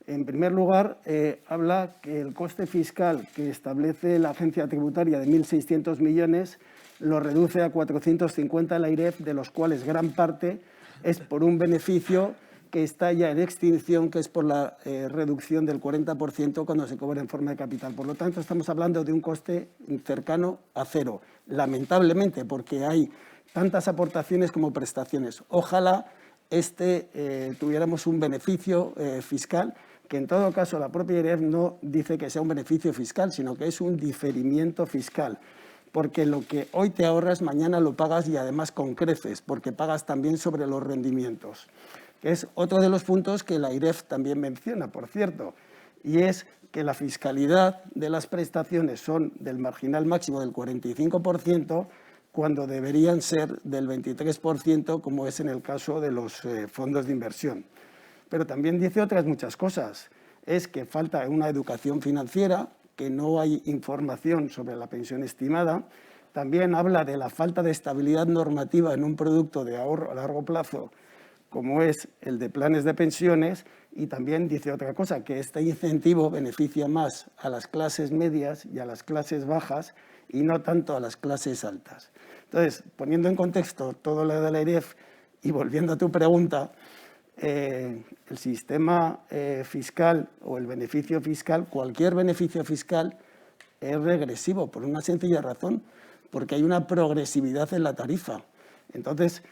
En primer lugar, habla que el coste fiscal que establece la agencia tributaria de 1.600 millones lo reduce a 450 la AIREF, de los cuales gran parte es por un beneficio que está ya en extinción, que es por la reducción del 40% cuando se cobra en forma de capital. Por lo tanto, estamos hablando de un coste cercano a cero, lamentablemente, porque hay tantas aportaciones como prestaciones. Ojalá tuviéramos un beneficio fiscal, que en todo caso la propia AIREF no dice que sea un beneficio fiscal, sino que es un diferimiento fiscal, porque lo que hoy te ahorras, mañana lo pagas y además con creces, porque pagas también sobre los rendimientos. Es otro de los puntos que la AIREF también menciona, por cierto, y es que la fiscalidad de las prestaciones son del marginal máximo del 45%, cuando deberían ser del 23%, como es en el caso de los fondos de inversión. Pero también dice otras muchas cosas. Es que falta una educación financiera, que no hay información sobre la pensión estimada. También habla de la falta de estabilidad normativa en un producto de ahorro a largo plazo, como es el de planes de pensiones, y también dice otra cosa, que este incentivo beneficia más a las clases medias y a las clases bajas y no tanto a las clases altas. Entonces, poniendo en contexto todo lo de la AIREF y volviendo a tu pregunta, el sistema fiscal o el beneficio fiscal, cualquier beneficio fiscal es regresivo por una sencilla razón, porque hay una progresividad en la tarifa. Entonces,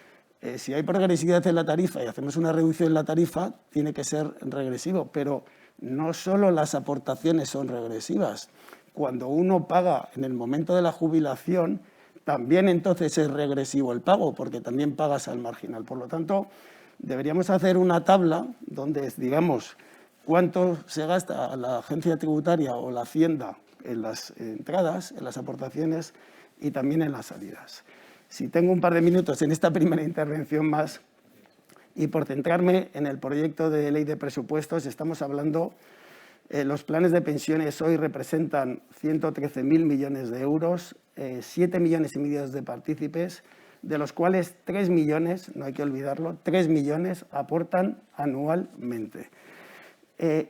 si hay progresividad en la tarifa y hacemos una reducción en la tarifa, tiene que ser regresivo, pero no solo las aportaciones son regresivas. Cuando uno paga en el momento de la jubilación, también entonces es regresivo el pago, porque también pagas al marginal. Por lo tanto, deberíamos hacer una tabla donde digamos cuánto se gasta la agencia tributaria o la Hacienda en las entradas, en las aportaciones y también en las salidas. Si tengo un par de minutos en esta primera intervención más, y por centrarme en el proyecto de ley de presupuestos, estamos hablando, los planes de pensiones hoy representan 113.000 millones de euros, 7,5 millones de partícipes, de los cuales 3 millones, no hay que olvidarlo, 3 millones aportan anualmente.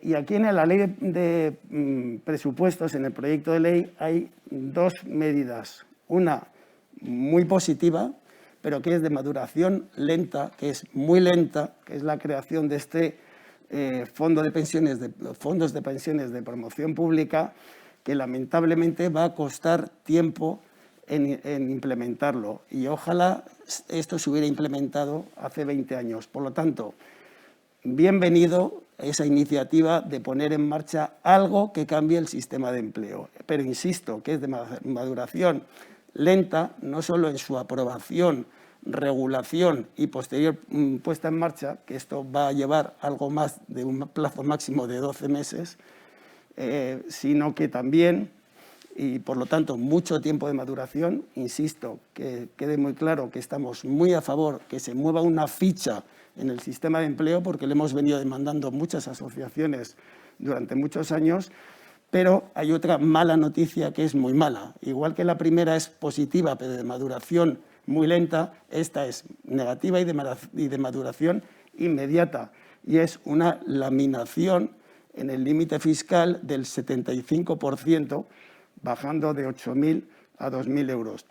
Y aquí en la ley de presupuestos, en el proyecto de ley, hay 2 medidas. Una muy positiva, pero que es de maduración lenta, que es muy lenta, que es la creación de este fondos de pensiones de promoción pública, que lamentablemente va a costar tiempo en implementarlo. Y ojalá esto se hubiera implementado hace 20 años. Por lo tanto, bienvenido esa iniciativa de poner en marcha algo que cambie el sistema de empleo. Pero insisto, que es de maduración lenta, no solo en su aprobación, regulación y posterior puesta en marcha, que esto va a llevar algo más de un plazo máximo de 12 meses, sino que también, y por lo tanto mucho tiempo de maduración, insisto, que quede muy claro que estamos muy a favor que se mueva una ficha en el sistema de empleo, porque le hemos venido demandando muchas asociaciones durante muchos años. Pero hay otra mala noticia que es muy mala. Igual que la primera es positiva, pero de maduración muy lenta, esta es negativa y de maduración inmediata. Y es una laminación en el límite fiscal del 75%, bajando de 8.000 a 2.000 euros.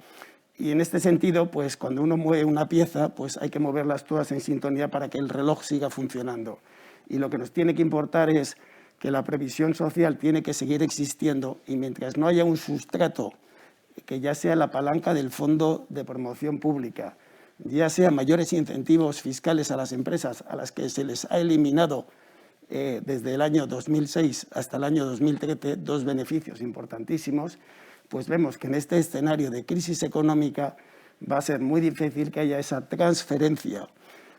Y en este sentido, pues cuando uno mueve una pieza, pues hay que moverlas todas en sintonía para que el reloj siga funcionando. Y lo que nos tiene que importar es que la previsión social tiene que seguir existiendo, y mientras no haya un sustrato que ya sea la palanca del Fondo de Promoción Pública, ya sea mayores incentivos fiscales a las empresas a las que se les ha eliminado desde el año 2006 hasta el año 2013 2 beneficios importantísimos, pues vemos que en este escenario de crisis económica va a ser muy difícil que haya esa transferencia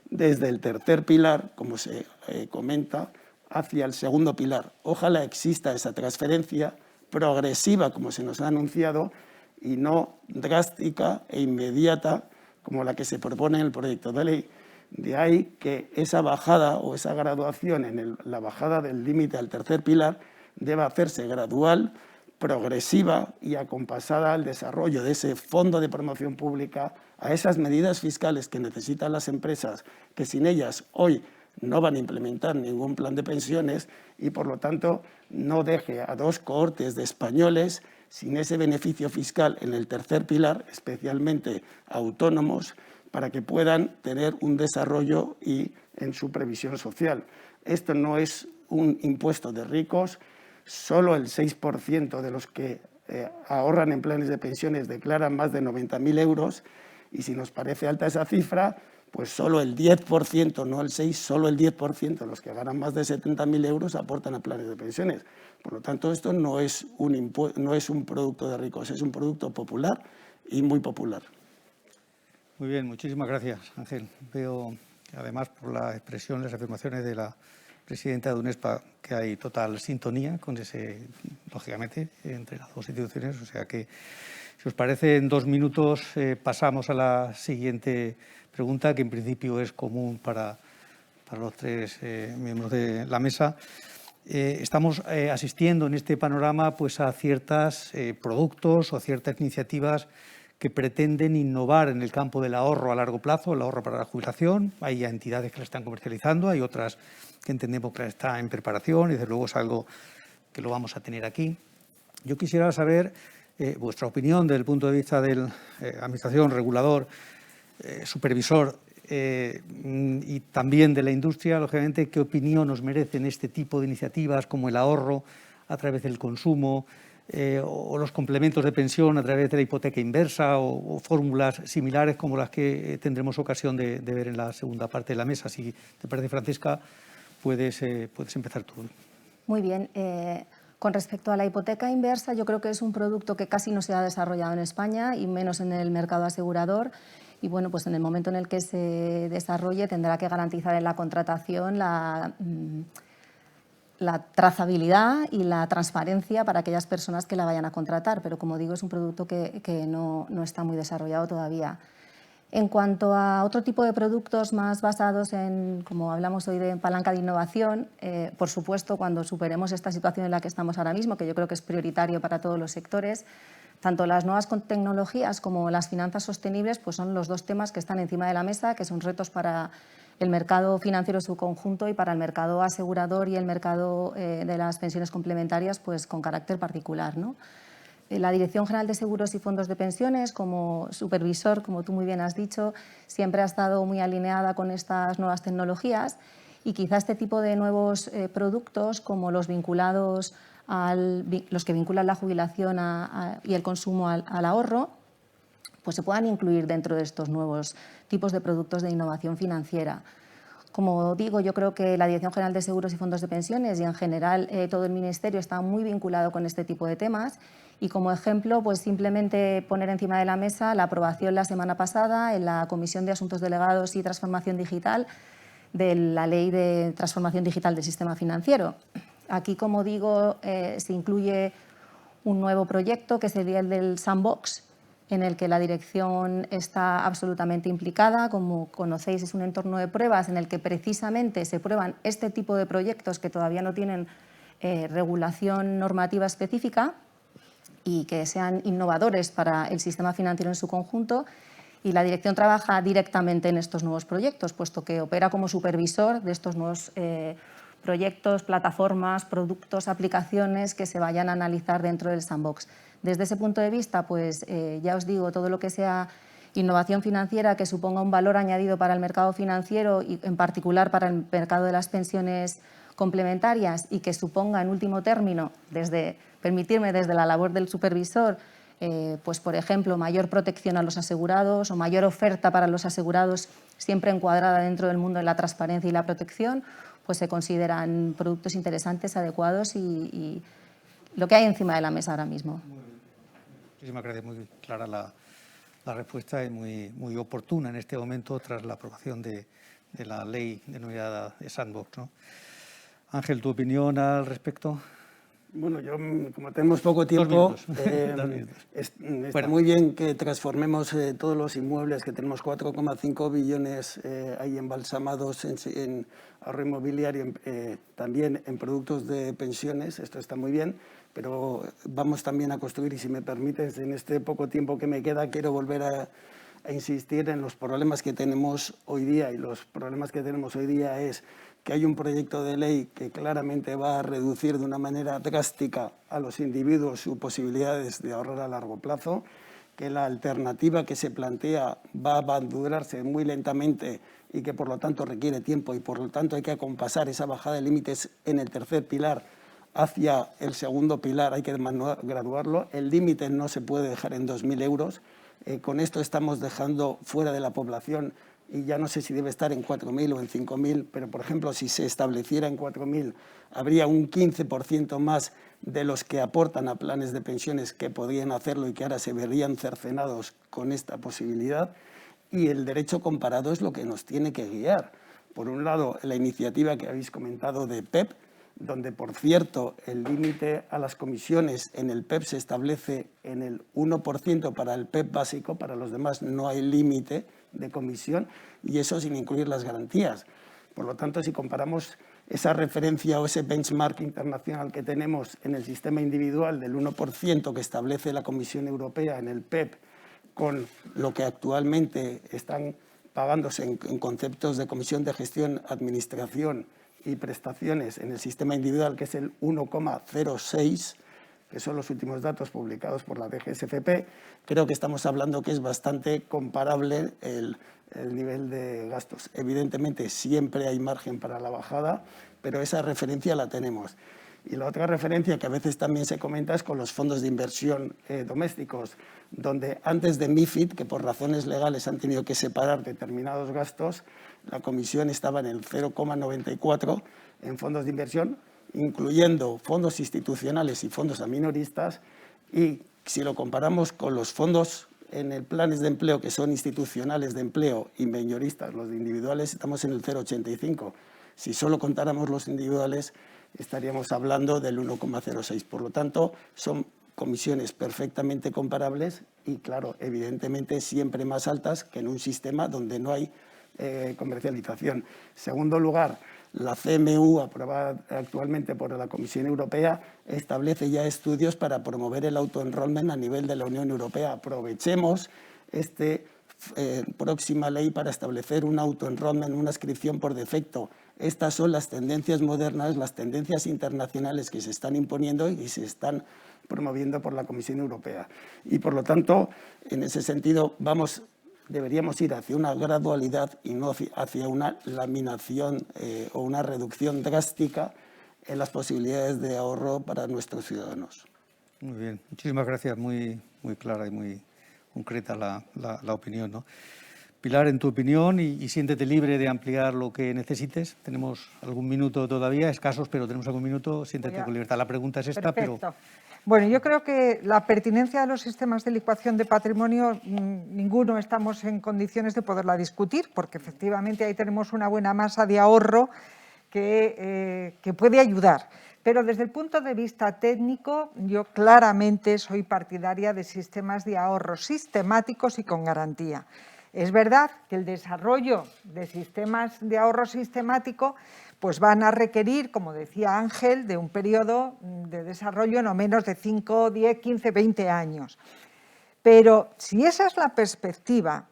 desde el tercer pilar, como se comenta, hacia el segundo pilar. Ojalá exista esa transferencia progresiva, como se nos ha anunciado, y no drástica e inmediata, como la que se propone en el proyecto de ley. De ahí que esa bajada o esa graduación en la bajada del límite al tercer pilar deba hacerse gradual, progresiva y acompasada al desarrollo de ese fondo de promoción pública, a esas medidas fiscales que necesitan las empresas, que sin ellas hoy no van a implementar ningún plan de pensiones y, por lo tanto, no deje a dos cohortes de españoles sin ese beneficio fiscal en el tercer pilar, especialmente autónomos, para que puedan tener un desarrollo y en su previsión social. Esto no es un impuesto de ricos, solo el 6% de los que ahorran en planes de pensiones declaran más de 90.000 euros y si nos parece alta esa cifra, pues solo el 10%, no el 6%, solo el 10% de los que ganan más de 70.000 euros aportan a planes de pensiones. Por lo tanto, esto no es un producto de ricos, es un producto popular y muy popular. Muy bien, muchísimas gracias, Ángel. Veo, además, por la expresión, las afirmaciones de la presidenta de UNESPA, que hay total sintonía con ese, lógicamente, entre las dos instituciones. O sea que, si os parece, en 2 minutos pasamos a la siguiente pregunta, que en principio es común para los 3 miembros de la mesa. Estamos asistiendo en este panorama pues, a ciertos productos o ciertas iniciativas que pretenden innovar en el campo del ahorro a largo plazo, el ahorro para la jubilación. Hay entidades que la están comercializando, hay otras que entendemos que está en preparación y desde luego es algo que lo vamos a tener aquí. Yo quisiera saber vuestra opinión desde el punto de vista de la administración, regulador, supervisor y también de la industria, lógicamente, ¿qué opinión nos merecen este tipo de iniciativas como el ahorro a través del consumo o los complementos de pensión a través de la hipoteca inversa o fórmulas similares como las que tendremos ocasión de ver en la segunda parte de la mesa? Si te parece, Francisca, puedes empezar tú. Muy bien. Con respecto a la hipoteca inversa, yo creo que es un producto que casi no se ha desarrollado en España y menos en el mercado asegurador. Y bueno, pues en el momento en el que se desarrolle tendrá que garantizar en la contratación la trazabilidad y la transparencia para aquellas personas que la vayan a contratar. Pero como digo, es un producto que no está muy desarrollado todavía. En cuanto a otro tipo de productos más basados en, como hablamos hoy, de palanca de innovación, por supuesto, cuando superemos esta situación en la que estamos ahora mismo, que yo creo que es prioritario para todos los sectores, tanto las nuevas tecnologías como las finanzas sostenibles pues son los 2 temas que están encima de la mesa, que son retos para el mercado financiero en su conjunto y para el mercado asegurador y el mercado de las pensiones complementarias pues con carácter particular, ¿no? La Dirección General de Seguros y Fondos de Pensiones, como supervisor, como tú muy bien has dicho, siempre ha estado muy alineada con estas nuevas tecnologías y quizá este tipo de nuevos productos, como los vinculados los que vinculan la jubilación y el consumo al ahorro, pues se puedan incluir dentro de estos nuevos tipos de productos de innovación financiera. Como digo, yo creo que la Dirección General de Seguros y Fondos de Pensiones y en general todo el Ministerio está muy vinculado con este tipo de temas y como ejemplo, pues simplemente poner encima de la mesa la aprobación la semana pasada en la Comisión de Asuntos Delegados y Transformación Digital de la Ley de Transformación Digital del Sistema Financiero. Aquí, como digo, se incluye un nuevo proyecto que sería el del Sandbox, en el que la dirección está absolutamente implicada. Como conocéis, es un entorno de pruebas en el que precisamente se prueban este tipo de proyectos que todavía no tienen regulación normativa específica y que sean innovadores para el sistema financiero en su conjunto. Y la dirección trabaja directamente en estos nuevos proyectos, puesto que opera como supervisor de estos nuevos proyectos, plataformas, productos, aplicaciones que se vayan a analizar dentro del Sandbox. Desde ese punto de vista, pues ya os digo, todo lo que sea innovación financiera que suponga un valor añadido para el mercado financiero y en particular para el mercado de las pensiones complementarias y que suponga en último término, permitirme desde la labor del supervisor, pues por ejemplo, mayor protección a los asegurados o mayor oferta para los asegurados siempre encuadrada dentro del mundo de la transparencia y la protección, pues se consideran productos interesantes, adecuados y lo que hay encima de la mesa ahora mismo. Muchísimas gracias, muy clara la respuesta y muy oportuna en este momento tras la aprobación de la ley denominada de Sandbox, ¿no? Ángel, ¿tu opinión al respecto? Bueno, yo, como tenemos poco tiempo, está muy bien que transformemos todos los inmuebles, que tenemos 4,5 billones ahí embalsamados en ahorro inmobiliario, también en productos de pensiones, esto está muy bien, pero vamos también a construir, y si me permites, en este poco tiempo que me queda, quiero volver a insistir en los problemas que tenemos hoy día, y los problemas que tenemos hoy día es que hay un proyecto de ley que claramente va a reducir de una manera drástica a los individuos sus posibilidades de ahorrar a largo plazo, que la alternativa que se plantea va a madurarse muy lentamente y que por lo tanto requiere tiempo, y por lo tanto hay que acompasar esa bajada de límites en el tercer pilar hacia el segundo pilar, hay que graduarlo. El límite no se puede dejar en 2.000 euros. Con esto estamos dejando fuera de la población, y ya no sé si debe estar en 4.000 o en 5.000, pero por ejemplo si se estableciera en 4.000 habría un 15% más de los que aportan a planes de pensiones que podrían hacerlo y que ahora se verían cercenados con esta posibilidad. Y el derecho comparado es lo que nos tiene que guiar. Por un lado, la iniciativa que habéis comentado de PEP, donde, por cierto, el límite a las comisiones en el PEP se establece en el 1% para el PEP básico, para los demás no hay límite de comisión, y eso sin incluir las garantías. Por lo tanto, si comparamos esa referencia o ese benchmark internacional que tenemos en el sistema individual del 1% que establece la Comisión Europea en el PEP con lo que actualmente están pagándose en conceptos de comisión de gestión, administración y prestaciones en el sistema individual, que es el 1,06, que son los últimos datos publicados por la DGSFP, creo que estamos hablando que es bastante comparable el nivel de gastos. Evidentemente siempre hay margen para la bajada, pero esa referencia la tenemos. Y la otra referencia que a veces también se comenta es con los fondos de inversión domésticos, donde antes de MiFID, que por razones legales han tenido que separar determinados gastos, la comisión estaba en el 0,94 en fondos de inversión, incluyendo fondos institucionales y fondos a minoristas, y si lo comparamos con los fondos en el planes de empleo que son institucionales de empleo y mayoristas, los de individuales, estamos en el 0,85. Si solo contáramos los individuales, estaríamos hablando del 1,06. Por lo tanto, son comisiones perfectamente comparables y, claro, evidentemente siempre más altas que en un sistema donde no hay comercialización. Segundo lugar, la CMU, aprobada actualmente por la Comisión Europea, establece ya estudios para promover el autoenrollment a nivel de la Unión Europea. Aprovechemos esta próxima ley para establecer un autoenrollment, una inscripción por defecto. Estas son las tendencias modernas, las tendencias internacionales que se están imponiendo y se están promoviendo por la Comisión Europea. Y, por lo tanto, en ese sentido, deberíamos ir hacia una gradualidad y no hacia una laminación o una reducción drástica en las posibilidades de ahorro para nuestros ciudadanos. Muy bien, muchísimas gracias, muy clara y muy concreta la opinión, ¿no? Pilar, en tu opinión, y siéntete libre de ampliar lo que necesites. Tenemos algún minuto todavía, escasos, pero tenemos algún minuto, siéntete con libertad. La pregunta es esta, Perfecto. pero... Bueno, yo creo que la pertinencia de los sistemas de licuación de patrimonio, ninguno estamos en condiciones de poderla discutir, porque efectivamente ahí tenemos una buena masa de ahorro que puede ayudar. Pero desde el punto de vista técnico, yo claramente soy partidaria de sistemas de ahorro sistemáticos y con garantía. Es verdad que el desarrollo de sistemas de ahorro sistemático pues van a requerir, como decía Ángel, de un periodo de desarrollo no menos de 5, 10, 15, 20 años. Pero si esa es la perspectiva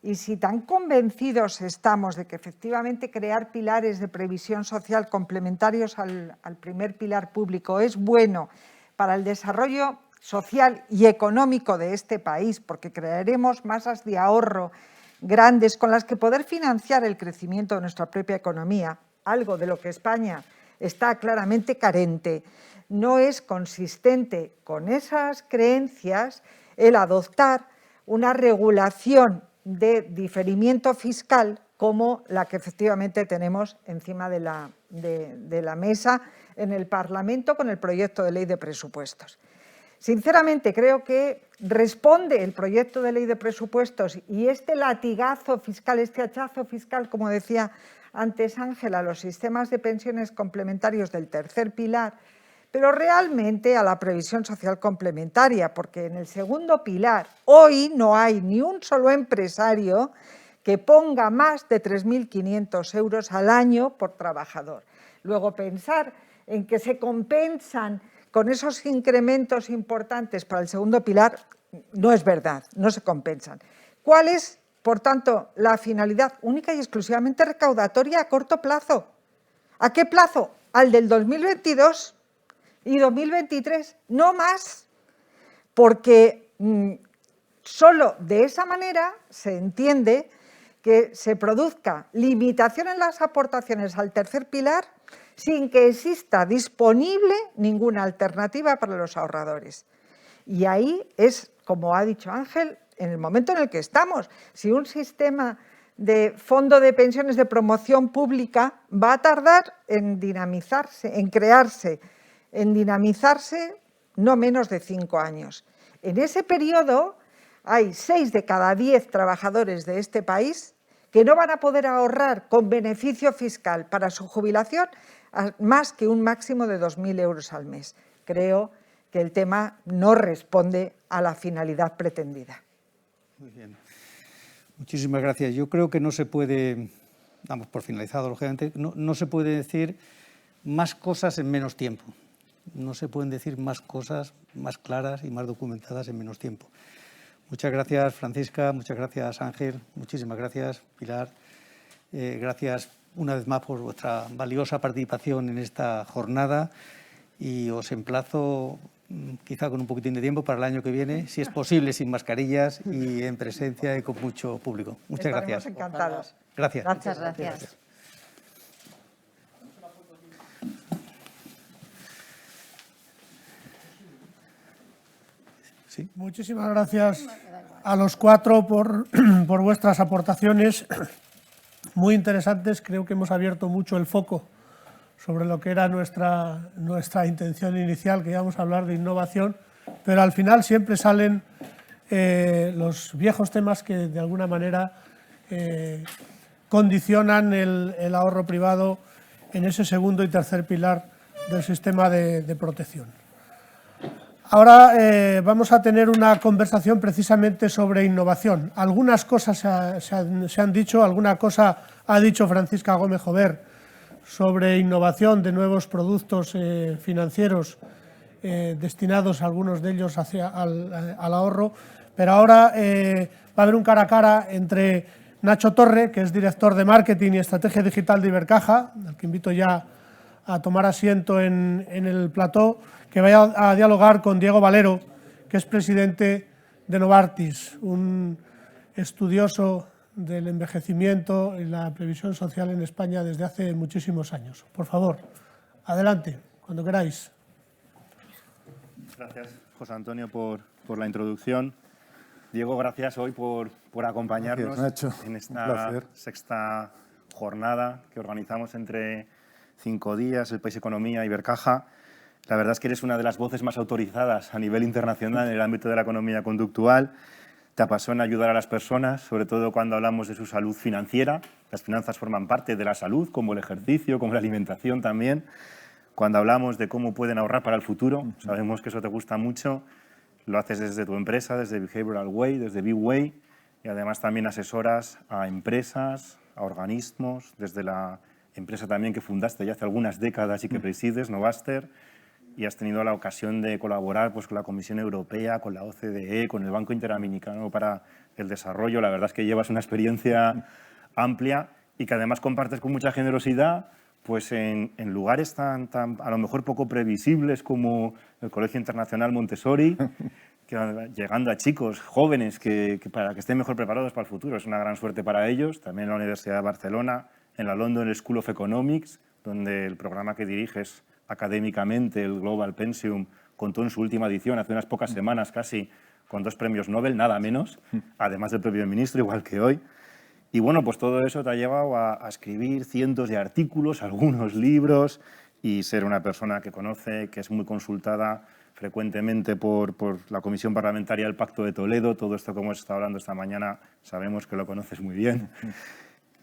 y si tan convencidos estamos de que efectivamente crear pilares de previsión social complementarios al primer pilar público es bueno para el desarrollo social y económico de este país, porque crearemos masas de ahorro grandes con las que poder financiar el crecimiento de nuestra propia economía, algo de lo que España está claramente carente, no es consistente con esas creencias el adoptar una regulación de diferimiento fiscal como la que efectivamente tenemos encima de la mesa en el Parlamento con el proyecto de ley de presupuestos. Sinceramente, creo que responde el proyecto de ley de presupuestos y este latigazo fiscal, este hachazo fiscal, como decía antes Ángel, a los sistemas de pensiones complementarios del tercer pilar, pero realmente a la previsión social complementaria, porque en el segundo pilar hoy no hay ni un solo empresario que ponga más de 3.500 euros al año por trabajador. Luego, pensar en que se compensan con esos incrementos importantes para el segundo pilar no es verdad, no se compensan. ¿Cuál es, por tanto, la finalidad única y exclusivamente recaudatoria a corto plazo? ¿A qué plazo? Al del 2022 y 2023, no más, porque solo de esa manera se entiende que se produzca limitación en las aportaciones al tercer pilar sin que exista disponible ninguna alternativa para los ahorradores. Y ahí es, como ha dicho Ángel, en el momento en el que estamos. Si un sistema de fondo de pensiones de promoción pública va a tardar en dinamizarse, en crearse, en dinamizarse no menos de 5 años. En ese periodo hay 6 de cada 10 trabajadores de este país que no van a poder ahorrar con beneficio fiscal para su jubilación más que un máximo de 2.000 euros al mes. Creo que el tema no responde a la finalidad pretendida. Muy bien. Muchísimas gracias. Yo creo que no se puede, damos por finalizado, lógicamente, no se puede decir más cosas en menos tiempo. No se pueden decir más cosas más claras y más documentadas en menos tiempo. Muchas gracias, Francisca. Muchas gracias, Ángel. Muchísimas gracias, Pilar. Gracias una vez más por vuestra valiosa participación en esta jornada y os emplazo, quizá con un poquitín de tiempo, para el año que viene, si es posible, sin mascarillas y en presencia y con mucho público. Muchas gracias. Estaremos encantados. Gracias. Muchas gracias. Sí. Muchísimas gracias a los 4 por vuestras aportaciones muy interesantes. Creo que hemos abierto mucho el foco sobre lo que era nuestra intención inicial, que íbamos a hablar de innovación, pero al final siempre salen los viejos temas que de alguna manera condicionan el ahorro privado en ese segundo y tercer pilar del sistema de protección. Ahora vamos a tener una conversación precisamente sobre innovación. Algunas cosas se han dicho, alguna cosa ha dicho Francisca Gómez Jover sobre innovación de nuevos productos financieros destinados, algunos de ellos, al ahorro, pero ahora va a haber un cara a cara entre Nacho Torre, que es director de Marketing y Estrategia Digital de Ibercaja, al que invito ya a tomar asiento en el plató, que vaya a dialogar con Diego Valero, que es presidente de Novartis, un estudioso del envejecimiento y la previsión social en España desde hace muchísimos años. Por favor, adelante, cuando queráis. Gracias, José Antonio, por la introducción. Diego, gracias hoy por acompañarnos en esta sexta jornada que organizamos entre 5 días, El País Economía y Ibercaja. La verdad es que eres una de las voces más autorizadas a nivel internacional en el ámbito de la economía conductual. Te apasiona ayudar a las personas, sobre todo cuando hablamos de su salud financiera. Las finanzas forman parte de la salud, como el ejercicio, como la alimentación también. Cuando hablamos de cómo pueden ahorrar para el futuro, sabemos que eso te gusta mucho. Lo haces desde tu empresa, desde Behavioral Way, desde B-Way, y además también asesoras a empresas, a organismos, desde la empresa también que fundaste ya hace algunas décadas y que presides, Novaster, y has tenido la ocasión de colaborar pues, con la Comisión Europea, con la OCDE, con el Banco Interamericano para el Desarrollo. La verdad es que llevas una experiencia amplia y que además compartes con mucha generosidad pues en lugares tan a lo mejor poco previsibles como el Colegio Internacional Montessori, que, llegando a chicos jóvenes para que estén mejor preparados para el futuro. Es una gran suerte para ellos. También en la Universidad de Barcelona, en la London School of Economics, donde el programa que diriges académicamente, el Global Pensium, contó en su última edición, hace unas pocas semanas casi, con 2 premios Nobel, nada menos, además del primer ministro, igual que hoy. Y bueno, pues todo eso te ha llevado a escribir cientos de artículos, algunos libros, y ser una persona que conoce, que es muy consultada frecuentemente por la Comisión Parlamentaria del Pacto de Toledo. Todo esto, como hemos estado hablando esta mañana, sabemos que lo conoces muy bien.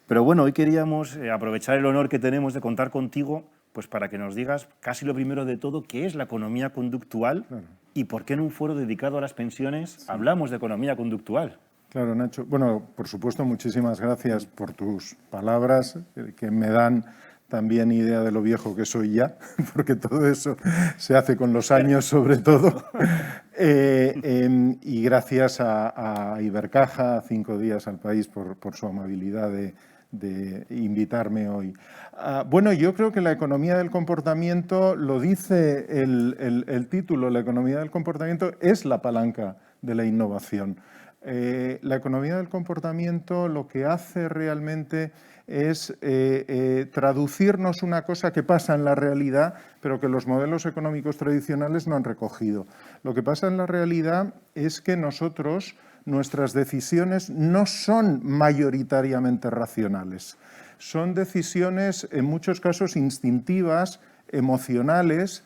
Pero bueno, hoy queríamos aprovechar el honor que tenemos de contar contigo pues para que nos digas casi lo primero de todo, qué es la economía conductual y por qué en un foro dedicado a las pensiones hablamos de economía conductual. Claro, Nacho. Bueno, por supuesto, muchísimas gracias por tus palabras, que me dan también idea de lo viejo que soy ya, porque todo eso se hace con los años sobre todo. Y gracias a Ibercaja, a 5 días al país, por su amabilidad de invitarme hoy. Bueno, yo creo que la economía del comportamiento, lo dice el título, la economía del comportamiento es la palanca de la innovación. La economía del comportamiento lo que hace realmente es traducirnos una cosa que pasa en la realidad, pero que los modelos económicos tradicionales no han recogido. Lo que pasa en la realidad es que nuestras decisiones no son mayoritariamente racionales. Son decisiones, en muchos casos, instintivas, emocionales.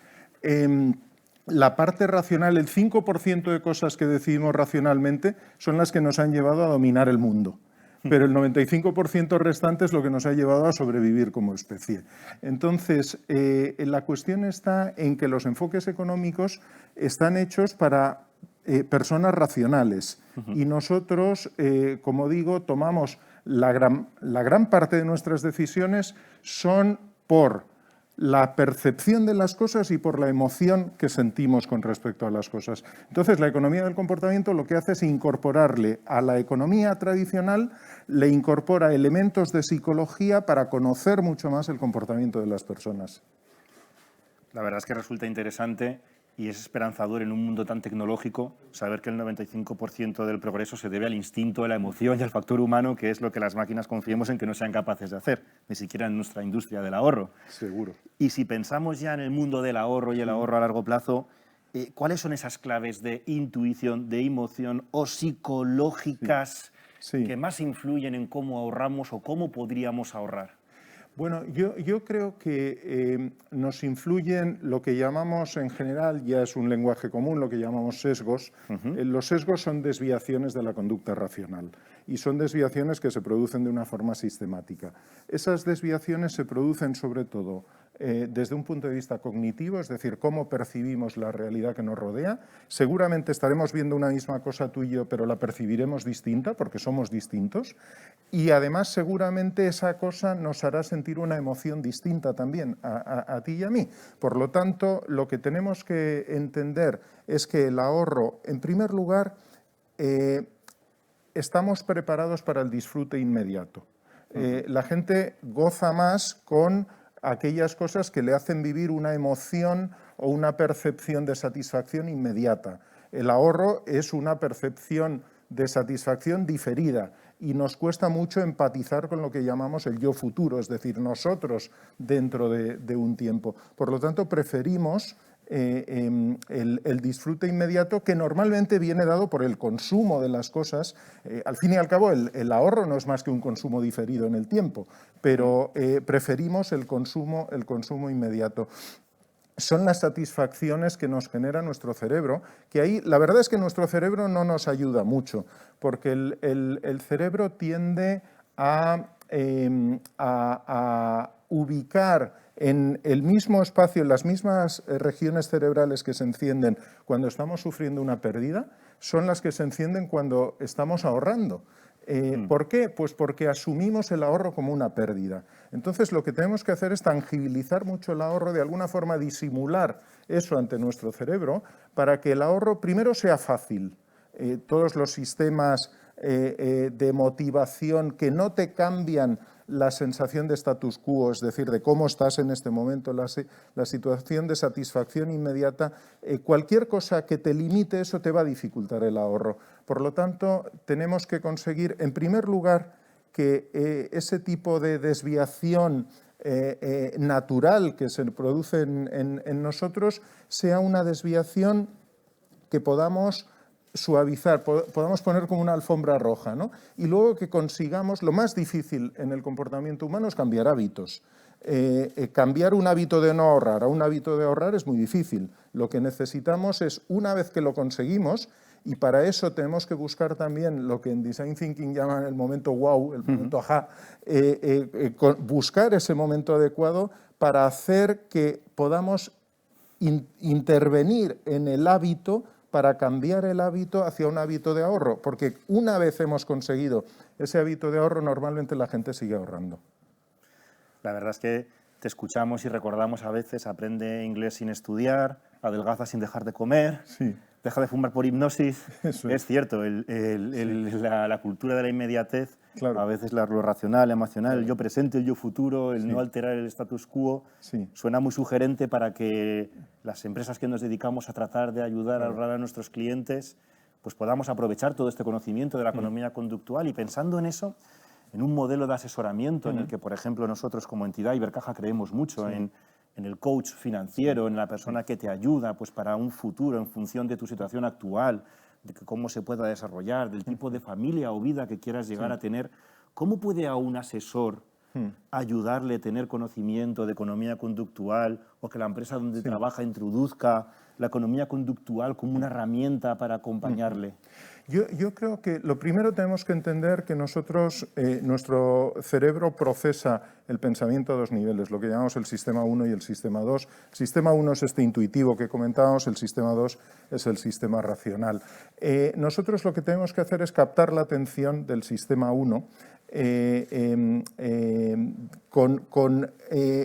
La parte racional, el 5% de cosas que decidimos racionalmente son las que nos han llevado a dominar el mundo. Pero el 95% restante es lo que nos ha llevado a sobrevivir como especie. Entonces, la cuestión está en que los enfoques económicos están hechos para personas racionales. Y nosotros, como digo, tomamos la gran parte de nuestras decisiones son por la percepción de las cosas y por la emoción que sentimos con respecto a las cosas. Entonces, la economía del comportamiento lo que hace es incorporarle a la economía tradicional, le incorpora elementos de psicología para conocer mucho más el comportamiento de las personas. La verdad es que resulta interesante y es esperanzador en un mundo tan tecnológico saber que el 95% del progreso se debe al instinto, a la emoción y al factor humano, que es lo que las máquinas confiemos en que no sean capaces de hacer, ni siquiera en nuestra industria del ahorro. Seguro. Y si pensamos ya en el mundo del ahorro y el ahorro a largo plazo, ¿cuáles son esas claves de intuición, de emoción o psicológicas que más influyen en cómo ahorramos o cómo podríamos ahorrar? Bueno, yo creo que nos influyen lo que llamamos en general, ya es un lenguaje común, lo que llamamos sesgos. Los sesgos son desviaciones de la conducta racional y son desviaciones que se producen de una forma sistemática. Esas desviaciones se producen sobre todo desde un punto de vista cognitivo, es decir, cómo percibimos la realidad que nos rodea. Seguramente estaremos viendo una misma cosa tú y yo, pero la percibiremos distinta porque somos distintos. Y además seguramente esa cosa nos hará sentir una emoción distinta también a ti y a mí. Por lo tanto, lo que tenemos que entender es que el ahorro, en primer lugar, estamos preparados para el disfrute inmediato. La gente goza más con aquellas cosas que le hacen vivir una emoción o una percepción de satisfacción inmediata. El ahorro es una percepción de satisfacción diferida y nos cuesta mucho empatizar con lo que llamamos el yo futuro, es decir, nosotros dentro de un tiempo. Por lo tanto, preferimos el disfrute inmediato, que normalmente viene dado por el consumo de las cosas. Al fin y al cabo, el ahorro no es más que un consumo diferido en el tiempo, pero preferimos el consumo inmediato. Son las satisfacciones que nos genera nuestro cerebro, que ahí la verdad es que nuestro cerebro no nos ayuda mucho, porque el cerebro tiende a ubicar en el mismo espacio, en las mismas regiones cerebrales que se encienden cuando estamos sufriendo una pérdida, son las que se encienden cuando estamos ahorrando. ¿Por qué? Pues porque asumimos el ahorro como una pérdida. Entonces, lo que tenemos que hacer es tangibilizar mucho el ahorro, de alguna forma disimular eso ante nuestro cerebro, para que el ahorro primero sea fácil. Todos los sistemas de motivación que no te cambian la sensación de status quo, es decir, de cómo estás en este momento, la situación de satisfacción inmediata, cualquier cosa que te limite eso te va a dificultar el ahorro. Por lo tanto, tenemos que conseguir, en primer lugar, que ese tipo de desviación natural que se produce en nosotros sea una desviación que podamos suavizar, podamos poner como una alfombra roja, ¿no? Y luego que consigamos, lo más difícil en el comportamiento humano es cambiar hábitos. Cambiar un hábito de no ahorrar a un hábito de ahorrar es muy difícil. Lo que necesitamos es, una vez que lo conseguimos, y para eso tenemos que buscar también lo que en Design Thinking llaman el momento wow, el momento ajá, buscar ese momento adecuado para hacer que podamos intervenir en el hábito para cambiar el hábito hacia un hábito de ahorro, porque una vez hemos conseguido ese hábito de ahorro, normalmente la gente sigue ahorrando. La verdad es que te escuchamos y recordamos a veces, aprende inglés sin estudiar, adelgaza sin dejar de comer, sí. Deja de fumar por hipnosis. Eso es cierto, la cultura de la inmediatez, claro. A veces lo racional, emocional, el yo presente, el yo futuro, el no alterar el status quo, suena muy sugerente para que las empresas que nos dedicamos a tratar de ayudar a ahorrar a nuestros clientes, pues podamos aprovechar todo este conocimiento de la economía conductual y pensando en eso, en un modelo de asesoramiento en el que, por ejemplo, nosotros como entidad Ibercaja creemos mucho en el coach financiero, en la persona que te ayuda pues, para un futuro en función de tu situación actual, de cómo se pueda desarrollar, del tipo de familia o vida que quieras llegar a tener. ¿Cómo puede a un asesor ayudarle a tener conocimiento de economía conductual o que la empresa donde trabaja introduzca la economía conductual como una herramienta para acompañarle? Yo creo que lo primero tenemos que entender que nosotros, nuestro cerebro procesa el pensamiento a dos niveles, lo que llamamos el sistema 1 y el sistema 2. El sistema 1 es este intuitivo que comentábamos, el sistema 2 es el sistema racional. Nosotros lo que tenemos que hacer es captar la atención del sistema 1 con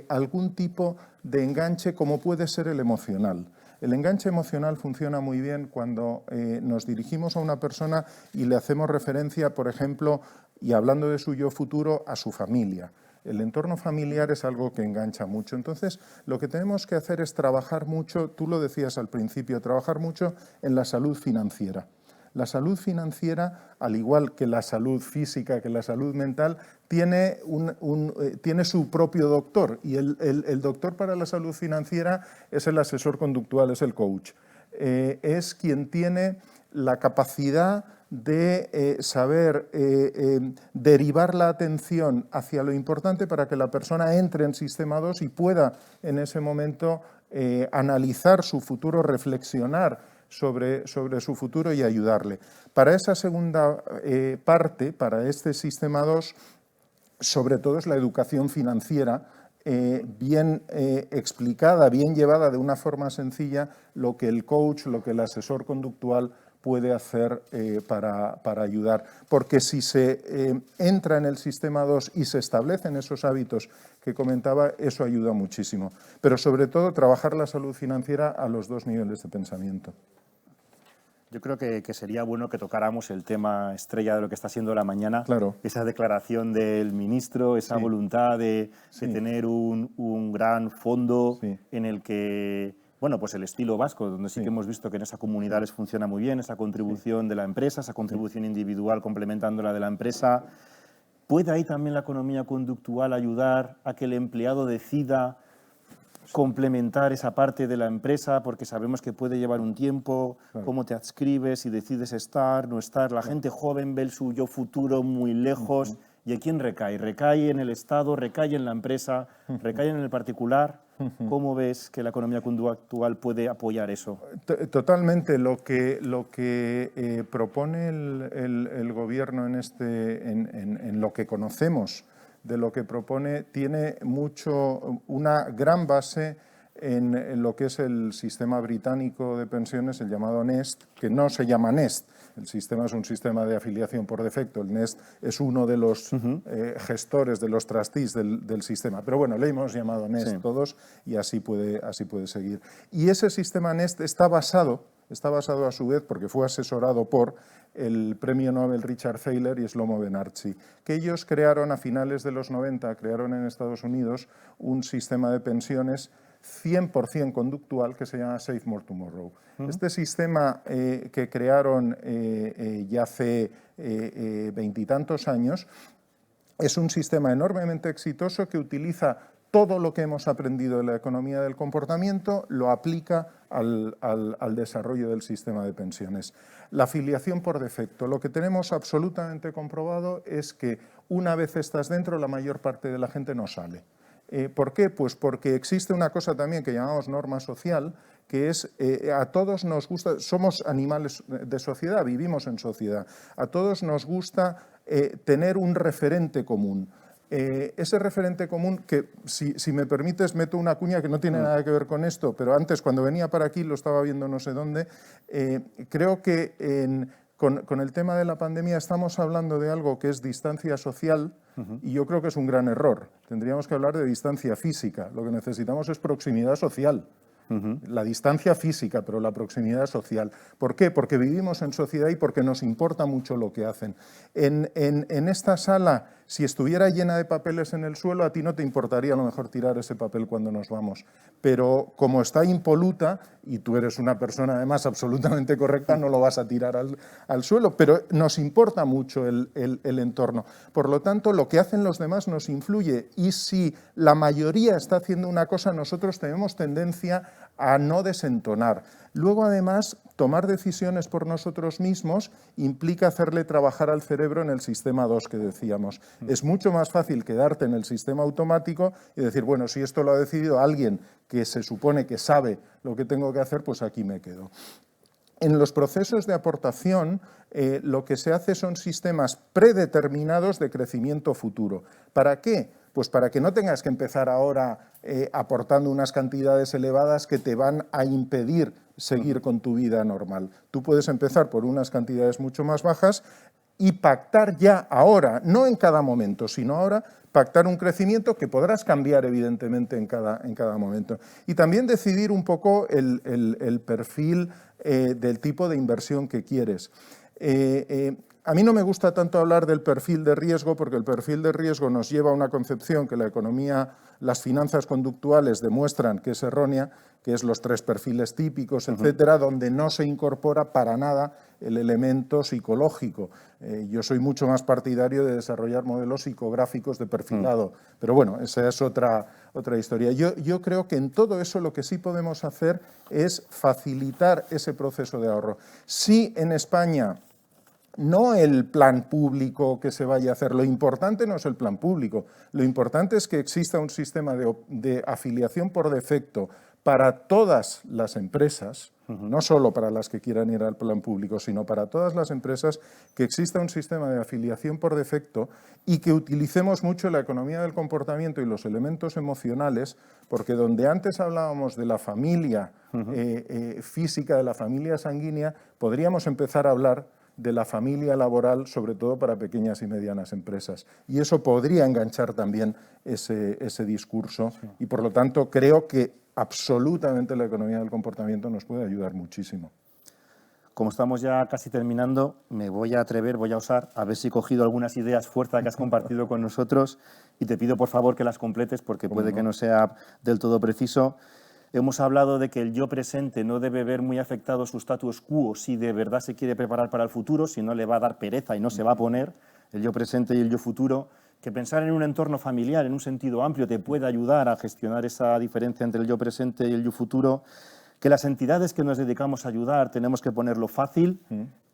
algún tipo de enganche como puede ser el emocional. El enganche emocional funciona muy bien cuando nos dirigimos a una persona y le hacemos referencia, por ejemplo, y hablando de su yo futuro, a su familia. El entorno familiar es algo que engancha mucho. Entonces, lo que tenemos que hacer es trabajar mucho, tú lo decías al principio, trabajar mucho en la salud financiera. La salud financiera, al igual que la salud física, que la salud mental, tiene su propio doctor y el doctor para la salud financiera es el asesor conductual, es el coach. Es quien tiene la capacidad de saber derivar la atención hacia lo importante para que la persona entre en sistema 2 y pueda en ese momento analizar su futuro, reflexionar sobre su futuro y ayudarle. Para esa segunda parte, para este sistema 2, sobre todo es la educación financiera, bien explicada, bien llevada de una forma sencilla, lo que el coach, lo que el asesor conductual puede hacer para ayudar. Porque si se entra en el sistema 2 y se establecen esos hábitos que comentaba, eso ayuda muchísimo. Pero sobre todo trabajar la salud financiera a los dos niveles de pensamiento. Yo creo que sería bueno que tocáramos el tema estrella de lo que está siendo la mañana, claro. Esa declaración del ministro, esa voluntad de tener un gran fondo en el que, bueno, pues el estilo vasco, donde sí que hemos visto que en esa comunidad les funciona muy bien, esa contribución de la empresa, esa contribución individual complementando la de la empresa. ¿Puede ahí también la economía conductual ayudar a que el empleado decida complementar esa parte de la empresa, porque sabemos que puede llevar un tiempo, cómo te adscribes, si decides estar, no estar? La gente joven ve el suyo futuro muy lejos. ¿Y en quién recae? ¿Recae en el Estado, recae en la empresa, recae en el particular? ¿Cómo ves que la economía conductual puede apoyar eso? Totalmente. Lo que propone el Gobierno en lo que conocemos de lo que propone, tiene una gran base en lo que es el sistema británico de pensiones, el llamado NEST, que no se llama NEST. El sistema es un sistema de afiliación por defecto. El NEST es uno de los gestores, de los trustees del sistema. Pero bueno, le hemos llamado NEST todos y así puede seguir. Y ese sistema NEST está basado a su vez, porque fue asesorado por el premio Nobel Richard Thaler y Shlomo Ben-Artzi, que ellos crearon a finales de los 90, crearon en Estados Unidos un sistema de pensiones 100% conductual que se llama Save More Tomorrow. Este sistema que crearon ya hace 20 y tantos años es un sistema enormemente exitoso que utiliza todo lo que hemos aprendido de la economía del comportamiento lo aplica al desarrollo del sistema de pensiones. La afiliación por defecto. Lo que tenemos absolutamente comprobado es que una vez estás dentro, la mayor parte de la gente no sale. ¿Por qué? Pues porque existe una cosa también que llamamos norma social, que es a todos nos gusta, somos animales de sociedad, vivimos en sociedad, a todos nos gusta tener un referente común. Ese referente común, que si me permites meto una cuña que no tiene nada que ver con esto, pero antes cuando venía para aquí lo estaba viendo no sé dónde, creo que con el tema de la pandemia estamos hablando de algo que es distancia social y yo creo que es un gran error. Tendríamos que hablar de distancia física, lo que necesitamos es proximidad social. La distancia física, pero la proximidad social. ¿Por qué? Porque vivimos en sociedad y porque nos importa mucho lo que hacen. En esta sala, si estuviera llena de papeles en el suelo, a ti no te importaría a lo mejor tirar ese papel cuando nos vamos. Pero como está impoluta, y tú eres una persona además absolutamente correcta, no lo vas a tirar al suelo. Pero nos importa mucho el entorno. Por lo tanto, lo que hacen los demás nos influye. Y si la mayoría está haciendo una cosa, nosotros tenemos tendencia a no desentonar. Luego, además, tomar decisiones por nosotros mismos implica hacerle trabajar al cerebro en el sistema 2 que decíamos. Es mucho más fácil quedarte en el sistema automático y decir, bueno, si esto lo ha decidido alguien que se supone que sabe lo que tengo que hacer, pues aquí me quedo. En los procesos de aportación, lo que se hace son sistemas predeterminados de crecimiento futuro. ¿Para qué? Pues para que no tengas que empezar ahora aportando unas cantidades elevadas que te van a impedir seguir con tu vida normal. Tú puedes empezar por unas cantidades mucho más bajas y pactar ya ahora, no en cada momento, sino ahora, pactar un crecimiento que podrás cambiar evidentemente en cada momento. Y también decidir un poco el perfil del tipo de inversión que quieres. A mí no me gusta tanto hablar del perfil de riesgo porque el perfil de riesgo nos lleva a una concepción que la economía, las finanzas conductuales demuestran que es errónea, que es los 3 perfiles típicos, etcétera, donde no se incorpora para nada el elemento psicológico. Yo soy mucho más partidario de desarrollar modelos psicográficos de perfilado, pero bueno, esa es otra historia. Yo creo que en todo eso lo que sí podemos hacer es facilitar ese proceso de ahorro. Si en España no el plan público que se vaya a hacer, lo importante no es el plan público, lo importante es que exista un sistema de afiliación por defecto para todas las empresas, no solo para las que quieran ir al plan público, sino para todas las empresas, que exista un sistema de afiliación por defecto y que utilicemos mucho la economía del comportamiento y los elementos emocionales, porque donde antes hablábamos de la familia física, de la familia sanguínea, podríamos empezar a hablar de la familia laboral, sobre todo para pequeñas y medianas empresas. Y eso podría enganchar también ese discurso y, por lo tanto, creo que absolutamente la economía del comportamiento nos puede ayudar muchísimo. Como estamos ya casi terminando, me voy a atrever, voy a osar, a ver si he cogido algunas ideas fuerza que has compartido con nosotros y te pido, por favor, que las completes porque puede que no sea del todo preciso. Hemos hablado de que el yo presente no debe ver muy afectado su status quo si de verdad se quiere preparar para el futuro, si no le va a dar pereza y no se va a poner el yo presente y el yo futuro, que pensar en un entorno familiar en un sentido amplio te puede ayudar a gestionar esa diferencia entre el yo presente y el yo futuro, que las entidades que nos dedicamos a ayudar tenemos que ponerlo fácil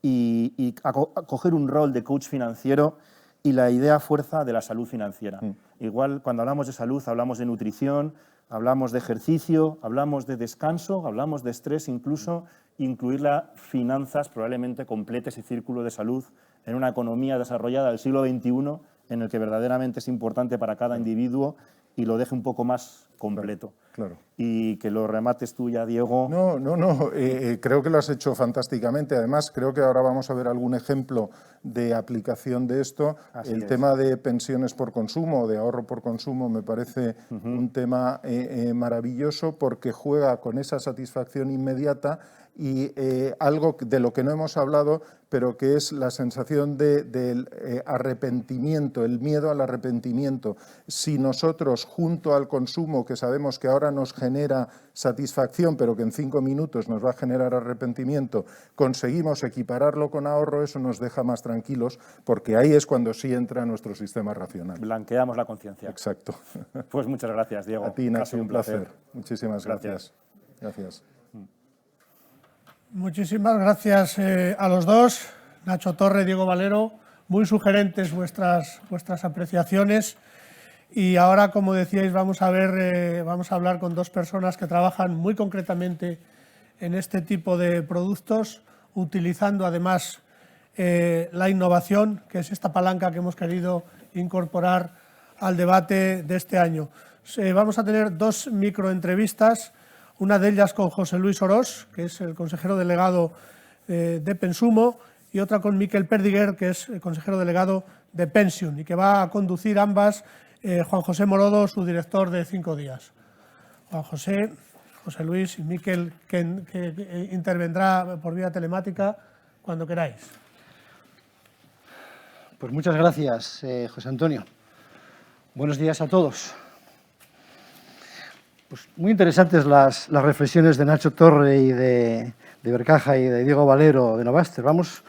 y a coger un rol de coach financiero y la idea fuerza de la salud financiera. Igual cuando hablamos de salud hablamos de nutrición, hablamos de ejercicio, hablamos de descanso, hablamos de estrés, incluso incluir las finanzas probablemente complete ese círculo de salud en una economía desarrollada del siglo XXI en el que verdaderamente es importante para cada individuo y lo deje un poco más completo. Claro. Y que lo remates tú ya, Diego. No, creo que lo has hecho fantásticamente. Además, creo que ahora vamos a ver algún ejemplo de aplicación de esto. El tema de pensiones por consumo, de ahorro por consumo, me parece un tema maravilloso porque juega con esa satisfacción inmediata y algo de lo que no hemos hablado, pero que es la sensación del arrepentimiento, el miedo al arrepentimiento. Si nosotros, junto al consumo, que sabemos que ahora nos genera satisfacción, pero que en 5 minutos nos va a generar arrepentimiento, conseguimos equipararlo con ahorro, eso nos deja más tranquilos, porque ahí es cuando sí entra nuestro sistema racional. Blanqueamos la conciencia. Exacto. Pues muchas gracias, Diego. A ti, Nacho, un placer. Muchísimas gracias. Gracias. Muchísimas gracias a los dos, Nacho Torre, Diego Valero, muy sugerentes vuestras apreciaciones. Y ahora, como decíais, vamos a hablar con dos personas que trabajan muy concretamente en este tipo de productos, utilizando además la innovación, que es esta palanca que hemos querido incorporar al debate de este año. Vamos a tener 2 microentrevistas, una de ellas con José Luis Orós, que es el consejero delegado de Pensumo, y otra con Miquel Perdiguer, que es el consejero delegado de Pensium, y que va a conducir ambas Juan José Morodo, su director de 5 días. Juan José, José Luis y Miquel, que intervendrá por vía telemática cuando queráis. Pues muchas gracias, José Antonio. Buenos días a todos. Pues muy interesantes las reflexiones de Nacho Torre y de Ibercaja y de Diego Valero de Novaster. Vamos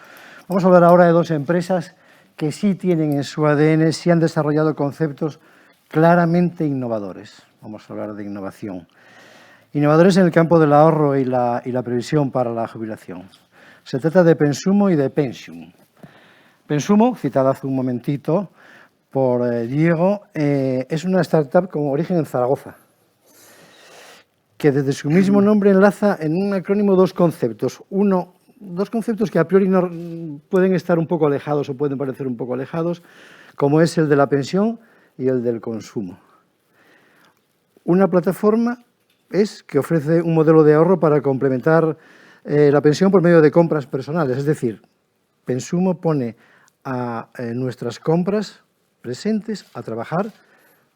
a hablar ahora de 2 empresas que sí tienen en su ADN, sí han desarrollado conceptos claramente innovadores. Vamos a hablar de innovación. Innovadores en el campo del ahorro y la previsión para la jubilación. Se trata de Pensumo y de Pensium. Pensumo, citada hace un momentito por Diego, es una startup con origen en Zaragoza, que desde su mismo nombre enlaza en un acrónimo 2 conceptos. Dos conceptos que a priori no pueden estar un poco alejados o pueden parecer un poco alejados, como es el de la pensión y el del consumo. Una plataforma que ofrece un modelo de ahorro para complementar la pensión por medio de compras personales. Es decir, Pensumo pone a nuestras compras presentes a trabajar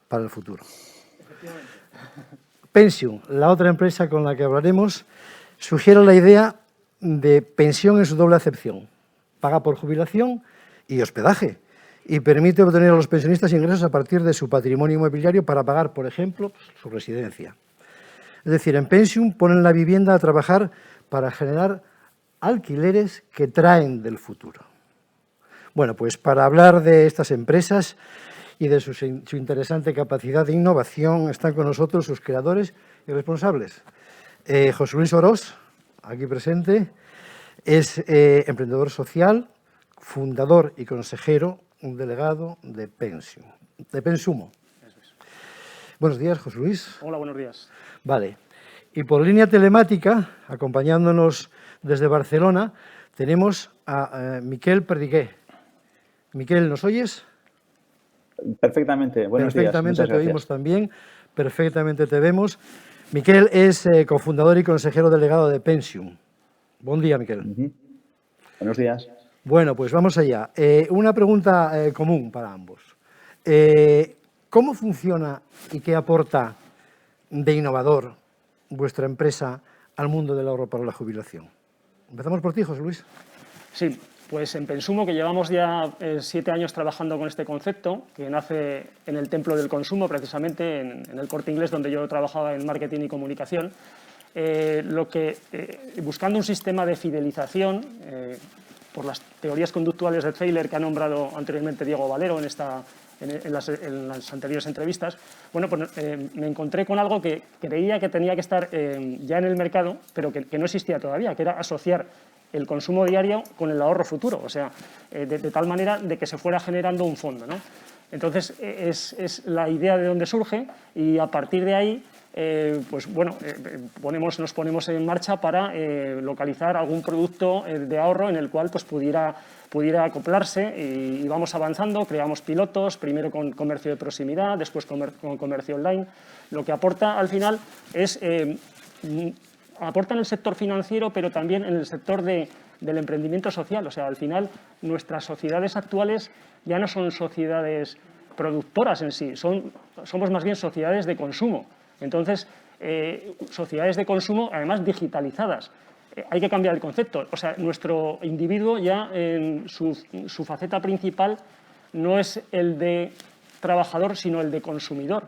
para el futuro. Pensium, la otra empresa con la que hablaremos, sugiere la idea de pensión en su doble acepción. Paga por jubilación y hospedaje y permite obtener a los pensionistas ingresos a partir de su patrimonio inmobiliario para pagar, por ejemplo, su residencia. Es decir, en Pensium ponen la vivienda a trabajar para generar alquileres que traen del futuro. Bueno, pues para hablar de estas empresas y de su interesante capacidad de innovación están con nosotros sus creadores y responsables. José Luis Orós, aquí presente, es emprendedor social, fundador y consejero, un delegado de Pensumo. Buenos días, José Luis. Hola, buenos días. Vale. Y por línea telemática, acompañándonos desde Barcelona, tenemos a Miquel Perdiguer. Miquel, ¿nos oyes? Perfectamente, buenos días. Perfectamente te oímos también, perfectamente te vemos. Miquel es cofundador y consejero delegado de Pensium. Buen día, Miquel. Buenos días. Bueno, pues vamos allá. Una pregunta común para ambos. ¿Cómo funciona y qué aporta de innovador vuestra empresa al mundo del ahorro para la jubilación? Empezamos por ti, José Luis. Sí, pues en Pensumo, que llevamos ya 7 años trabajando con este concepto, que nace en el Templo del Consumo, precisamente en el Corte Inglés, donde yo trabajaba en marketing y comunicación, buscando un sistema de fidelización por las teorías conductuales de Thaler que ha nombrado anteriormente Diego Valero en las anteriores entrevistas, bueno, pues me encontré con algo que creía que tenía que estar ya en el mercado, pero que no existía todavía, que era asociar el consumo diario con el ahorro futuro, o sea, de tal manera de que se fuera generando un fondo, ¿no? Entonces, es la idea de dónde surge y a partir de ahí, pues bueno, nos ponemos en marcha para localizar algún producto de ahorro en el cual pues, pudiera acoplarse y vamos avanzando, creamos pilotos, primero con comercio de proximidad, después con comercio online. Lo que aporta al final es... aporta en el sector financiero, pero también en el sector del emprendimiento social. O sea, al final, nuestras sociedades actuales ya no son sociedades productoras en sí, somos más bien sociedades de consumo. Entonces, sociedades de consumo, además digitalizadas. hay que cambiar el concepto. O sea, nuestro individuo ya en su faceta principal no es el de trabajador, sino el de consumidor.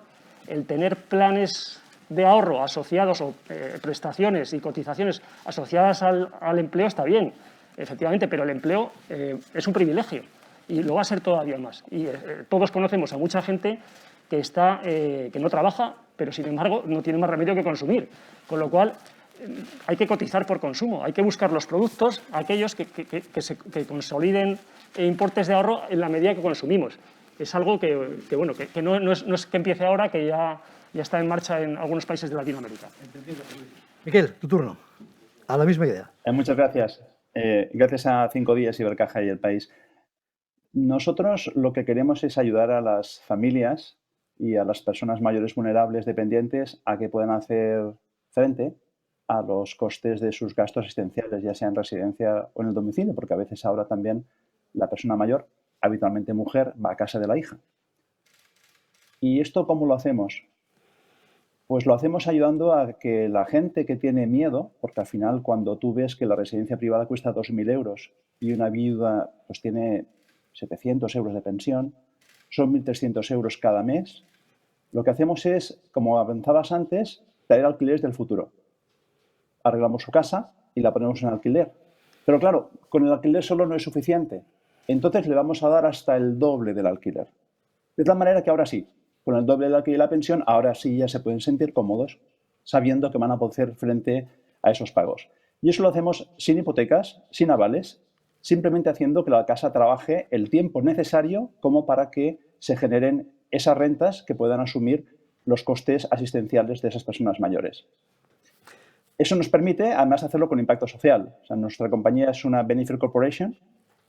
El tener planes de ahorro asociados o prestaciones y cotizaciones asociadas al empleo está bien, efectivamente, pero el empleo es un privilegio y lo va a ser todavía más. Y todos conocemos a mucha gente que no trabaja, pero sin embargo no tiene más remedio que consumir, con lo cual hay que cotizar por consumo, hay que buscar los productos, aquellos que consoliden importes de ahorro en la medida que consumimos. Es algo que no es que empiece ahora, que ya está en marcha en algunos países de Latinoamérica. Miquel, tu turno. A la misma idea. Muchas gracias. Gracias a 5 días, Ibercaja y El País. Nosotros lo que queremos es ayudar a las familias y a las personas mayores vulnerables dependientes a que puedan hacer frente a los costes de sus gastos asistenciales, ya sea en residencia o en el domicilio, porque a veces ahora también la persona mayor, habitualmente mujer, va a casa de la hija. ¿Y esto cómo lo hacemos? Pues lo hacemos ayudando a que la gente que tiene miedo, porque al final cuando tú ves que la residencia privada cuesta 2.000 euros y una viuda pues tiene 700 euros de pensión, son 1.300 euros cada mes, lo que hacemos es, como avanzabas antes, traer alquileres del futuro. Arreglamos su casa y la ponemos en alquiler. Pero claro, con el alquiler solo no es suficiente. Entonces le vamos a dar hasta el doble del alquiler. De tal manera que ahora sí, con el doble del alquiler y la pensión, ahora sí ya se pueden sentir cómodos sabiendo que van a poder hacer frente a esos pagos. Y eso lo hacemos sin hipotecas, sin avales, simplemente haciendo que la casa trabaje el tiempo necesario como para que se generen esas rentas que puedan asumir los costes asistenciales de esas personas mayores. Eso nos permite, además, hacerlo con impacto social. O sea, nuestra compañía es una Benefit Corporation,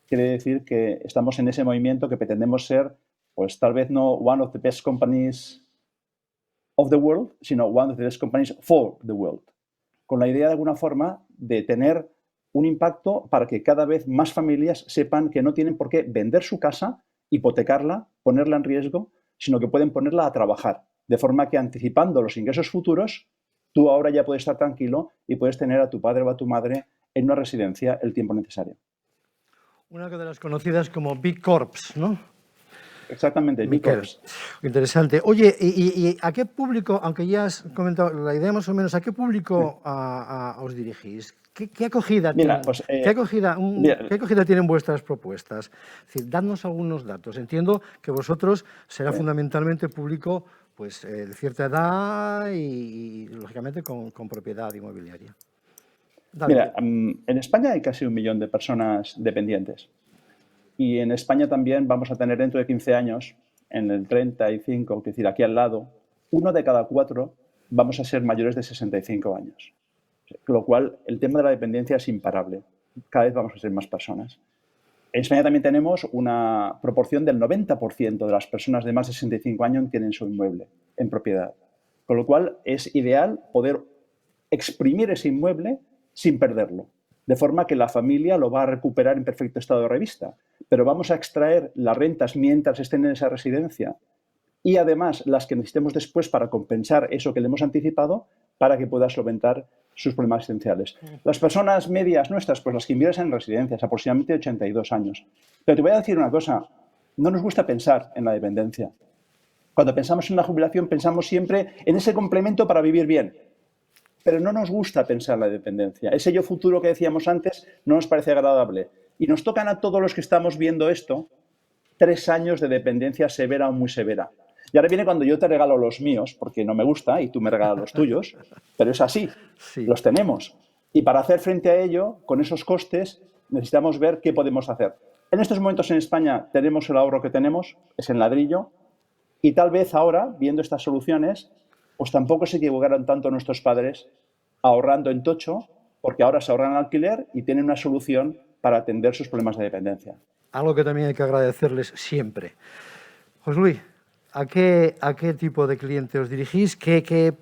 quiere decir que estamos en ese movimiento que pretendemos ser, pues tal vez no one of the best companies of the world, sino one of the best companies for the world. Con la idea, de alguna forma, de tener un impacto para que cada vez más familias sepan que no tienen por qué vender su casa, hipotecarla, ponerla en riesgo, sino que pueden ponerla a trabajar, de forma que anticipando los ingresos futuros, tú ahora ya puedes estar tranquilo y puedes tener a tu padre o a tu madre en una residencia el tiempo necesario. Una de las conocidas como Big Corps, ¿no? Exactamente, Big Corps. Interesante. Oye, ¿y a qué público, aunque ya has comentado la idea más o menos, a qué público os dirigís? ¿Qué acogida tienen? Pues, ¿qué acogida tienen vuestras propuestas? Es decir, dadnos algunos datos. Entiendo que vosotros será fundamentalmente público pues, de cierta edad y lógicamente, con propiedad inmobiliaria. Dale. Mira, en España hay casi 1 millón de personas dependientes. Y en España también vamos a tener dentro de 15 años, en el 35, es decir, aquí al lado, 1 de cada 4 vamos a ser mayores de 65 años. Con lo cual, el tema de la dependencia es imparable. Cada vez vamos a ser más personas. En España también tenemos una proporción del 90% de las personas de más de 65 años que tienen su inmueble en propiedad. Con lo cual, es ideal poder exprimir ese inmueble sin perderlo. De forma que la familia lo va a recuperar en perfecto estado de revista. Pero vamos a extraer las rentas mientras estén en esa residencia y además las que necesitemos después para compensar eso que le hemos anticipado para que pueda solventar sus problemas existenciales. Las personas medias nuestras, pues las que invierten en residencias, aproximadamente 82 años. Pero te voy a decir una cosa, no nos gusta pensar en la dependencia. Cuando pensamos en la jubilación pensamos siempre en ese complemento para vivir bien. Pero no nos gusta pensar en la dependencia. Ese yo futuro que decíamos antes no nos parece agradable. Y nos tocan a todos los que estamos viendo esto 3 años de dependencia severa o muy severa. Y ahora viene cuando yo te regalo los míos, porque no me gusta, y tú me regalas los tuyos, pero es así, sí. Los tenemos. Y para hacer frente a ello, con esos costes, necesitamos ver qué podemos hacer. En estos momentos en España tenemos el ahorro que tenemos, es en ladrillo, y tal vez ahora, viendo estas soluciones, pues tampoco se equivocaron tanto nuestros padres ahorrando en tocho, porque ahora se ahorran en alquiler y tienen una solución para atender sus problemas de dependencia. Algo que también hay que agradecerles siempre. José Luis, ¿A qué tipo de cliente os dirigís? ¿Qué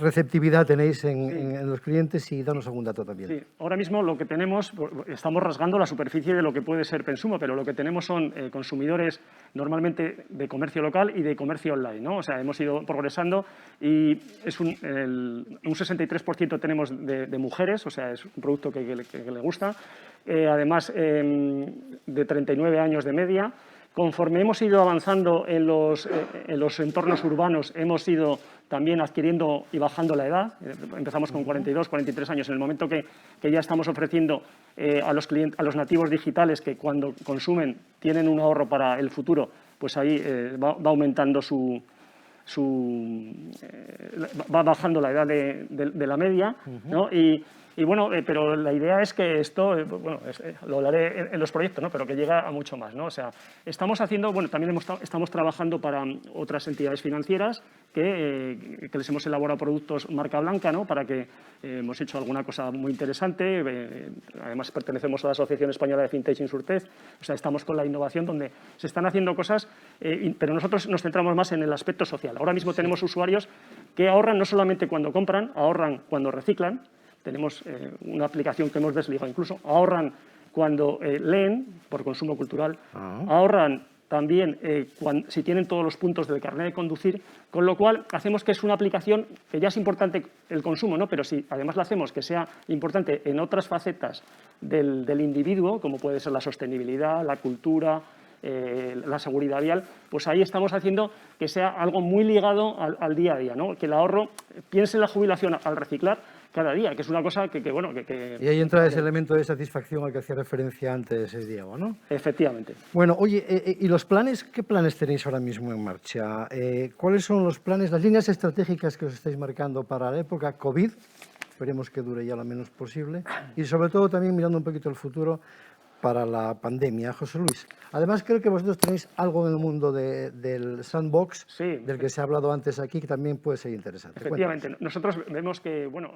receptividad tenéis en los clientes? Y danos algún dato también. Sí, ahora mismo lo que tenemos, estamos rasgando la superficie de lo que puede ser Pensumo, pero lo que tenemos son consumidores normalmente de comercio local y de comercio online, ¿no? O sea, hemos ido progresando y es un 63% tenemos de mujeres, o sea, es un producto que le gusta. Además, de 39 años de media. Conforme hemos ido avanzando en los entornos urbanos, hemos ido también adquiriendo y bajando la edad. Empezamos con 42, 43 años. En el momento que ya estamos ofreciendo a los nativos digitales que cuando consumen tienen un ahorro para el futuro, pues ahí va aumentando va bajando la edad de la media, ¿no? Y bueno, pero la idea es que esto, bueno, lo hablaré en los proyectos, ¿no? Pero que llega a mucho más, ¿no? O sea, estamos haciendo, bueno, también estamos trabajando para otras entidades financieras que les hemos elaborado productos marca blanca, ¿no? Para que hemos hecho alguna cosa muy interesante. Además, pertenecemos a la Asociación Española de Fintech Insurtech. O sea, estamos con la innovación donde se están haciendo cosas, pero nosotros nos centramos más en el aspecto social. Ahora mismo tenemos usuarios que ahorran no solamente cuando compran, ahorran cuando reciclan. Tenemos una aplicación que hemos desligado incluso. Ahorran cuando leen, por consumo cultural. Ahorran también si tienen todos los puntos del carnet de conducir, con lo cual hacemos que es una aplicación que ya es importante el consumo, ¿no? Pero si además la hacemos que sea importante en otras facetas del individuo, como puede ser la sostenibilidad, la cultura, la seguridad vial, pues ahí estamos haciendo que sea algo muy ligado al día a día, ¿no? Que el ahorro piense en la jubilación al reciclar cada día, que es una cosa que bueno... Y ahí entra ese elemento de satisfacción al que hacía referencia antes Diego, ¿no? Efectivamente. Bueno, oye, ¿y los planes? ¿Qué planes tenéis ahora mismo en marcha? ¿Cuáles son los planes, las líneas estratégicas que os estáis marcando para la época COVID? Esperemos que dure ya lo menos posible. Y sobre todo también mirando un poquito el futuro para la pandemia, José Luis. Además, creo que vosotros tenéis algo en el mundo del sandbox, sí, del que se ha hablado antes aquí, que también puede ser interesante. Efectivamente. Cuéntanos. Nosotros vemos que, bueno,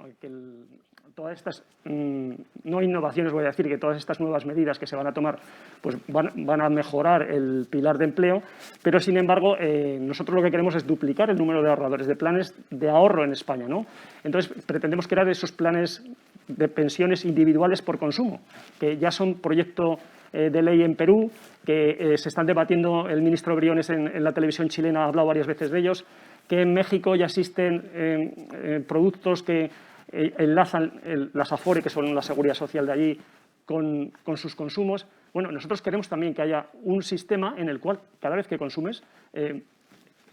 todas estas, no innovaciones, voy a decir, que todas estas nuevas medidas que se van a tomar pues van a mejorar el pilar de empleo, pero, sin embargo, nosotros lo que queremos es duplicar el número de ahorradores, de planes de ahorro en España, ¿no? Entonces, pretendemos crear esos planes de pensiones individuales por consumo, que ya son proyecto de ley en Perú, que se están debatiendo, el ministro Briones en la televisión chilena ha hablado varias veces de ellos, que en México ya existen productos que enlazan las Afore, que son la seguridad social de allí, con sus consumos. Bueno, nosotros queremos también que haya un sistema en el cual cada vez que consumes,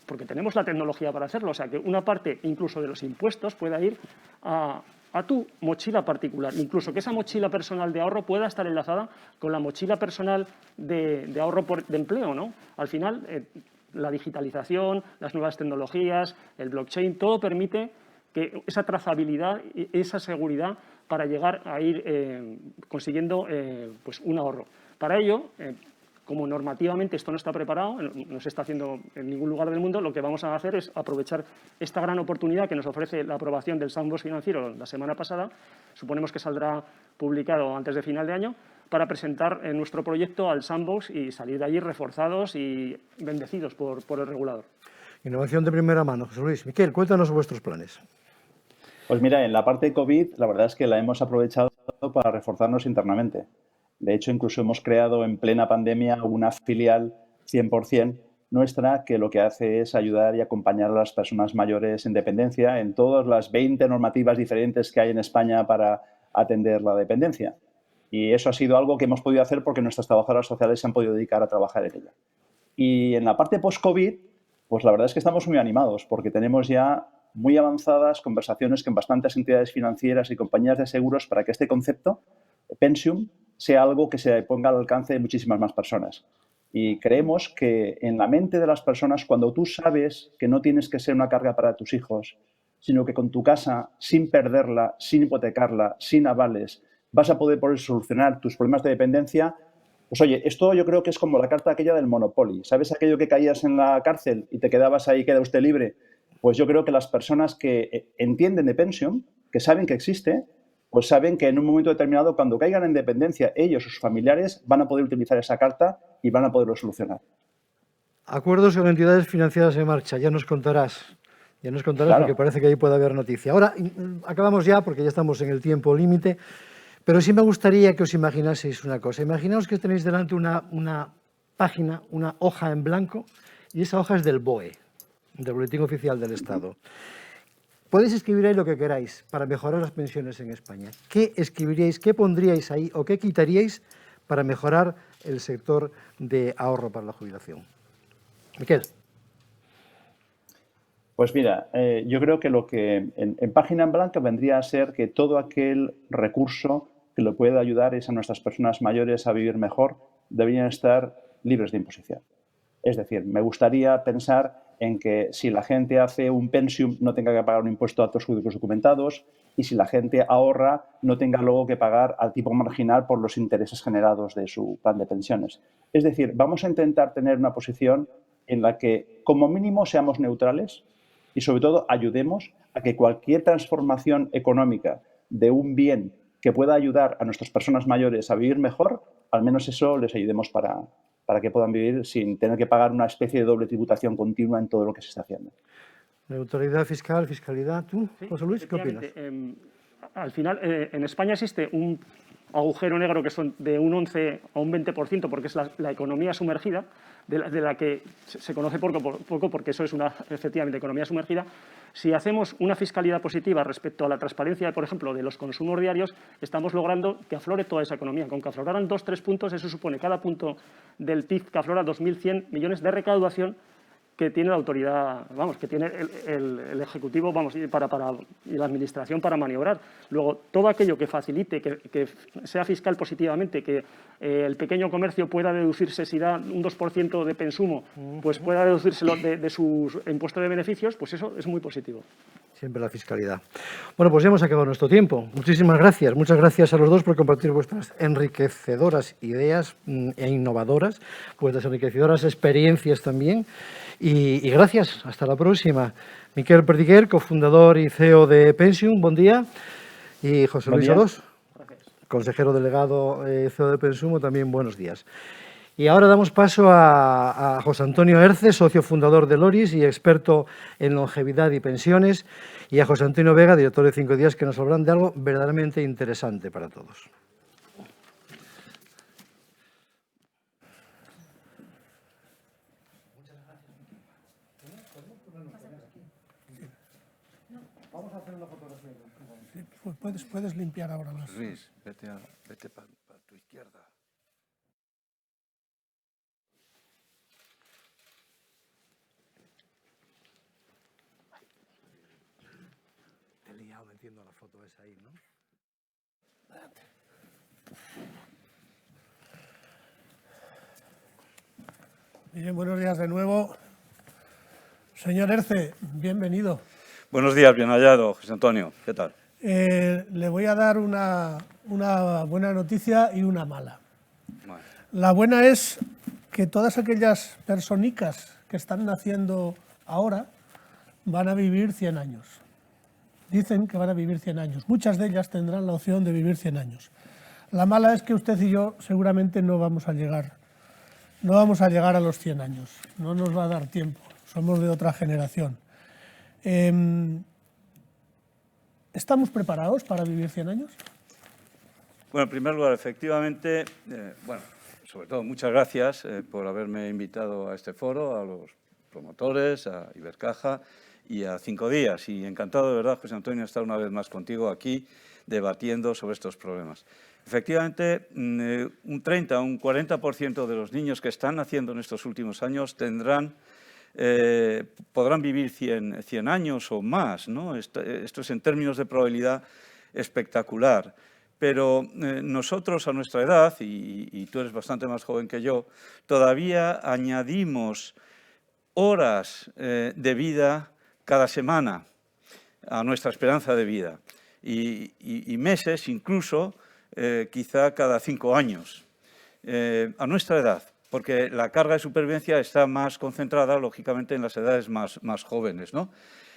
porque tenemos la tecnología para hacerlo, o sea, que una parte incluso de los impuestos pueda ir a tu mochila particular, incluso que esa mochila personal de ahorro pueda estar enlazada con la mochila personal de ahorro de empleo, ¿no? Al final, la digitalización, las nuevas tecnologías, el blockchain, todo permite que esa trazabilidad y esa seguridad para llegar a ir consiguiendo pues un ahorro. Para ello, como normativamente esto no está preparado, no se está haciendo en ningún lugar del mundo, lo que vamos a hacer es aprovechar esta gran oportunidad que nos ofrece la aprobación del Sandbox financiero la semana pasada, suponemos que saldrá publicado antes de final de año, para presentar nuestro proyecto al Sandbox y salir de allí reforzados y bendecidos por el regulador. Innovación de primera mano, José Luis. Miquel, cuéntanos vuestros planes. Pues mira, en la parte de COVID, la verdad es que la hemos aprovechado para reforzarnos internamente. De hecho, incluso hemos creado en plena pandemia una filial 100% nuestra que lo que hace es ayudar y acompañar a las personas mayores en dependencia en todas las 20 normativas diferentes que hay en España para atender la dependencia. Y eso ha sido algo que hemos podido hacer porque nuestras trabajadoras sociales se han podido dedicar a trabajar en ella. Y en la parte post-COVID, pues la verdad es que estamos muy animados porque tenemos ya muy avanzadas conversaciones con bastantes entidades financieras y compañías de seguros para que este concepto, Pensium, sea algo que se ponga al alcance de muchísimas más personas. Y creemos que en la mente de las personas, cuando tú sabes que no tienes que ser una carga para tus hijos, sino que con tu casa, sin perderla, sin hipotecarla, sin avales, vas a poder solucionar tus problemas de dependencia, pues oye, esto yo creo que es como la carta aquella del Monopoly. ¿Sabes aquello que caías en la cárcel y te quedabas ahí, queda usted libre? Pues yo creo que las personas que entienden de Pensium, que saben que existe, pues saben que en un momento determinado, cuando caigan en dependencia, ellos o sus familiares van a poder utilizar esa carta y van a poderlo solucionar. Acuerdos con entidades financiadas en marcha, ya nos contarás. Ya nos contarás, Claro. Porque parece que ahí puede haber noticia. Ahora, acabamos ya porque ya estamos en el tiempo límite, pero sí me gustaría que os imaginaseis una cosa. Imaginaos que tenéis delante una página, una hoja en blanco, y esa hoja es del BOE, del Boletín Oficial del Estado. Podéis escribir ahí lo que queráis para mejorar las pensiones en España. ¿Qué escribiríais, qué pondríais ahí o qué quitaríais para mejorar el sector de ahorro para la jubilación? Miquel. Pues mira, yo creo que lo que en página en blanco vendría a ser que todo aquel recurso que le pueda ayudar a nuestras personas mayores a vivir mejor deberían estar libres de imposición. Es decir, me gustaría pensar en que si la gente hace un pensium no tenga que pagar un impuesto a actos jurídicos documentados, y si la gente ahorra no tenga luego que pagar al tipo marginal por los intereses generados de su plan de pensiones. Es decir, vamos a intentar tener una posición en la que como mínimo seamos neutrales y sobre todo ayudemos a que cualquier transformación económica de un bien que pueda ayudar a nuestras personas mayores a vivir mejor, al menos eso les ayudemos para que puedan vivir sin tener que pagar una especie de doble tributación continua en todo lo que se está haciendo. Neutralidad fiscal, fiscalidad. ¿Tú, José Luis, qué opinas? Al final, en España existe un agujero negro que son de un 11 a un 20%, porque es la economía sumergida, de la que se conoce poco porque eso es efectivamente economía sumergida. Si hacemos una fiscalidad positiva respecto a la transparencia, por ejemplo, de los consumos diarios, estamos logrando que aflore toda esa economía. Con que afloraran 2-3 puntos, eso supone cada punto del PIB que aflora 2.100 millones de recaudación que tiene la autoridad, vamos, que tiene el Ejecutivo, vamos, y la Administración para maniobrar. Luego, todo aquello que facilite, que sea fiscal positivamente, que el pequeño comercio pueda deducirse, si da un 2% de pensumo, pues pueda deducírselo de su impuesto de beneficios, pues eso es muy positivo. Siempre la fiscalidad. Bueno, pues ya hemos acabado nuestro tiempo. Muchísimas gracias. Muchas gracias a los dos por compartir vuestras enriquecedoras ideas e innovadoras, vuestras enriquecedoras experiencias también. Y gracias. Hasta la próxima. Miquel Perdiguer, cofundador y CEO de Pensium, buen día. Y José Luis Alós, consejero delegado CEO de Pensumo, también buenos días. Y ahora damos paso a José Antonio Erce, socio fundador de Loris y experto en longevidad y pensiones, y a José Antonio Vega, director de 5 Días, que nos hablarán de algo verdaderamente interesante para todos. Vamos a hacer una fotografía. Sí, puedes limpiar ahora más. Luis, vete para tu izquierda. Te he liado metiendo la foto esa ahí, ¿no? Adelante. Bien, buenos días de nuevo. Señor Erce, bienvenido. Buenos días, bien hallado, José Antonio. ¿Qué tal? Le voy a dar una buena noticia y una mala. Bueno. La buena es que todas aquellas personicas que están naciendo ahora van a vivir 100 años. Dicen que van a vivir 100 años. Muchas de ellas tendrán la opción de vivir 100 años. La mala es que usted y yo seguramente no vamos a llegar a los 100 años. No nos va a dar tiempo. Somos de otra generación. ¿Estamos preparados para vivir 100 años? Bueno, en primer lugar, efectivamente, sobre todo muchas gracias por haberme invitado a este foro, a los promotores, a Ibercaja y a 5 Días. Y encantado de verdad, José Antonio, estar una vez más contigo aquí debatiendo sobre estos problemas. Efectivamente, un 30 o un 40% de los niños que están naciendo en estos últimos años podrán vivir 100 años o más, ¿no? Esto es en términos de probabilidad espectacular. Pero nosotros a nuestra edad, y tú eres bastante más joven que yo, todavía añadimos horas de vida cada semana a nuestra esperanza de vida y meses incluso, quizá cada 5 años, a nuestra edad. Porque la carga de supervivencia está más concentrada, lógicamente, en las edades más jóvenes, ¿no?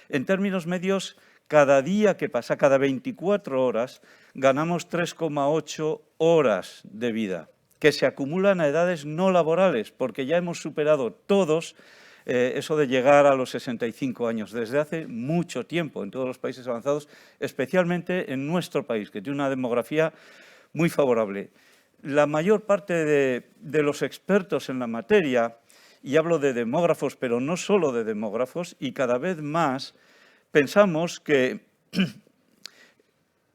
En términos medios, cada día que pasa, cada 24 horas, ganamos 3,8 horas de vida. que se acumulan a edades no laborales, porque ya hemos superado todos eso de llegar a los 65 años, desde hace mucho tiempo en todos los países avanzados, especialmente en nuestro país, que tiene una demografía muy favorable. La mayor parte de los expertos en la materia, y hablo de demógrafos, pero no solo de demógrafos, y cada vez más pensamos que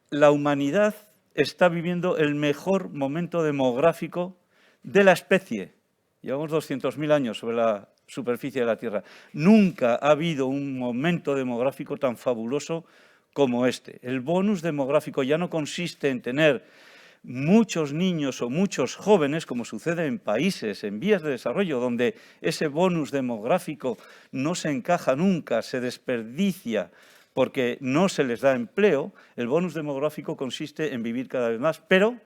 la humanidad está viviendo el mejor momento demográfico de la especie. Llevamos 200.000 años sobre la superficie de la Tierra. Nunca ha habido un momento demográfico tan fabuloso como este. El bonus demográfico ya no consiste en tener muchos niños o muchos jóvenes, como sucede en países en vías de desarrollo, donde ese bonus demográfico no se encaja nunca, se desperdicia porque no se les da empleo. El bonus demográfico consiste en vivir cada vez más, pero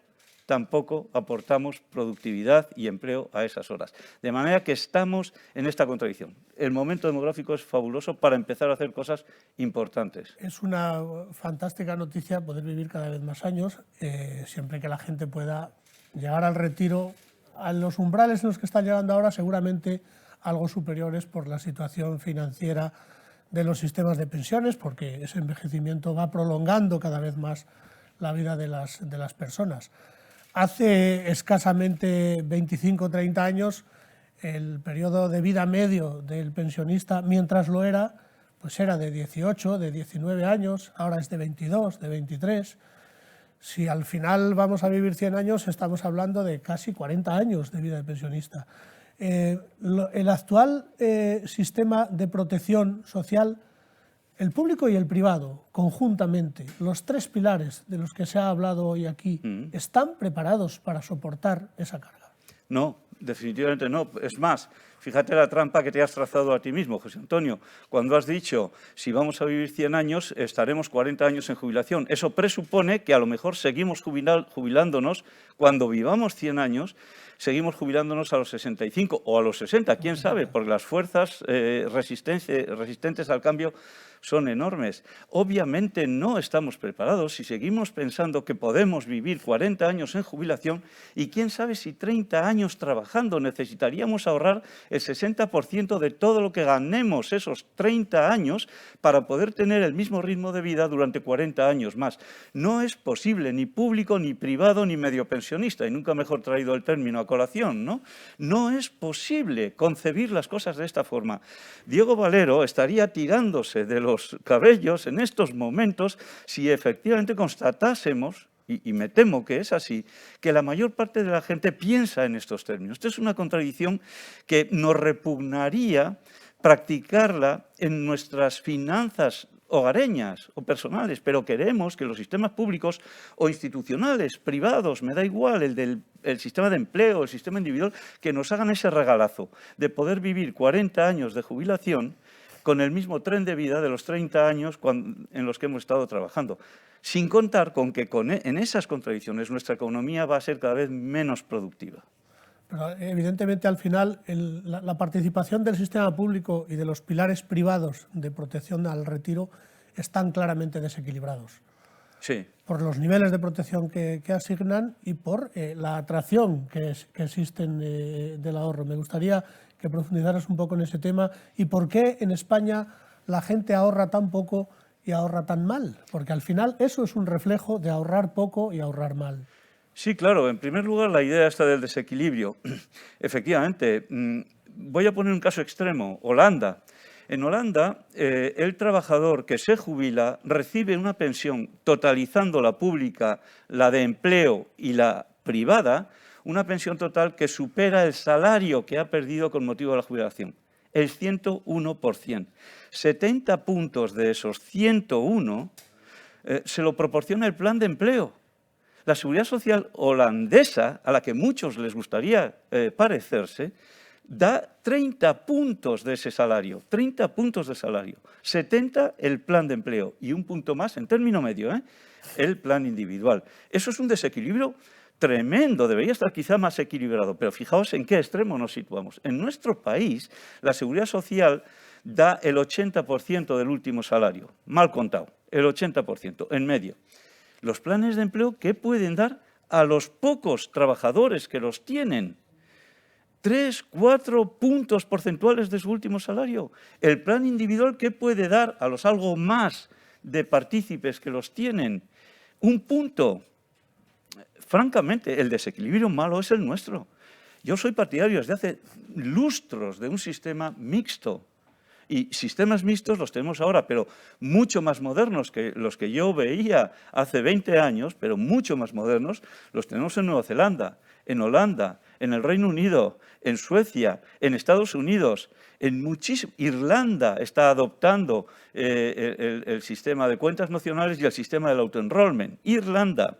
tampoco aportamos productividad y empleo a esas horas. De manera que estamos en esta contradicción. El momento demográfico es fabuloso para empezar a hacer cosas importantes. Es una fantástica noticia poder vivir cada vez más años, siempre que la gente pueda llegar al retiro a los umbrales en los que están llegando ahora, seguramente algo superiores por la situación financiera de los sistemas de pensiones, porque ese envejecimiento va prolongando cada vez más la vida de las personas. Hace escasamente 25 o 30 años, el periodo de vida medio del pensionista, mientras lo era, pues era de 18, de 19 años, ahora es de 22, de 23. Si al final vamos a vivir 100 años, estamos hablando de casi 40 años de vida de pensionista. El actual sistema de protección social, el público y el privado, conjuntamente, los tres pilares de los que se ha hablado hoy aquí, ¿están preparados para soportar esa carga? No, definitivamente no. Es más, fíjate la trampa que te has trazado a ti mismo, José Antonio. Cuando has dicho, si vamos a vivir 100 años, estaremos 40 años en jubilación. Eso presupone que a lo mejor seguimos jubilándonos cuando vivamos 100 años, seguimos jubilándonos a los 65 o a los 60, quién sabe, porque las fuerzas resistentes al cambio son enormes. Obviamente no estamos preparados si seguimos pensando que podemos vivir 40 años en jubilación y quién sabe si 30 años trabajando. Necesitaríamos ahorrar el 60% de todo lo que ganemos esos 30 años para poder tener el mismo ritmo de vida durante 40 años más. No es posible, ni público, ni privado, ni medio pensionista, y nunca mejor traído el término a colación, ¿no? No es posible concebir las cosas de esta forma. Diego Valero estaría tirándose de los cabellos en estos momentos si efectivamente constatásemos, y me temo que es así, que la mayor parte de la gente piensa en estos términos. Esto es una contradicción que nos repugnaría practicarla en nuestras finanzas hogareñas o personales, pero queremos que los sistemas públicos o institucionales, privados, me da igual, el sistema de empleo, el sistema individual, que nos hagan ese regalazo de poder vivir 40 años de jubilación con el mismo tren de vida de los 30 años en los que hemos estado trabajando, sin contar con que en esas contradicciones nuestra economía va a ser cada vez menos productiva. Pero evidentemente al final la participación del sistema público y de los pilares privados de protección al retiro están claramente desequilibrados. Sí. Por los niveles de protección que asignan y por la atracción que existen del ahorro. Me gustaría que profundizaras un poco en ese tema y por qué en España la gente ahorra tan poco y ahorra tan mal, porque al final eso es un reflejo de ahorrar poco y ahorrar mal. Sí, claro. En primer lugar, la idea esta del desequilibrio. Efectivamente, voy a poner un caso extremo, Holanda. En Holanda, el trabajador que se jubila recibe una pensión, totalizando la pública, la de empleo y la privada, una pensión total que supera el salario que ha perdido con motivo de la jubilación, el 101%. 70 puntos de esos 101 se lo proporciona el plan de empleo. La seguridad social holandesa, a la que muchos les gustaría parecerse, da 30 puntos de ese salario, 30 puntos de salario, 70 el plan de empleo y un punto más en término medio, el plan individual. Eso es un desequilibrio tremendo, debería estar quizá más equilibrado, pero fijaos en qué extremo nos situamos. En nuestro país, la seguridad social da el 80% del último salario, mal contado, el 80%, en medio. Los planes de empleo, ¿qué pueden dar? a los pocos trabajadores que los tienen. 3, 4 puntos porcentuales de su último salario. El plan individual, ¿qué puede dar a los algo más de partícipes que los tienen? 1 punto. Francamente, el desequilibrio malo es el nuestro. Yo soy partidario desde hace lustros de un sistema mixto. Y sistemas mixtos los tenemos ahora, pero mucho más modernos que los que yo veía hace 20 años, pero mucho más modernos, los tenemos en Nueva Zelanda, en Holanda, en el Reino Unido, en Suecia, en Estados Unidos, en muchísimo. Irlanda está adoptando el sistema de cuentas nacionales y el sistema del auto-enrollment. Irlanda.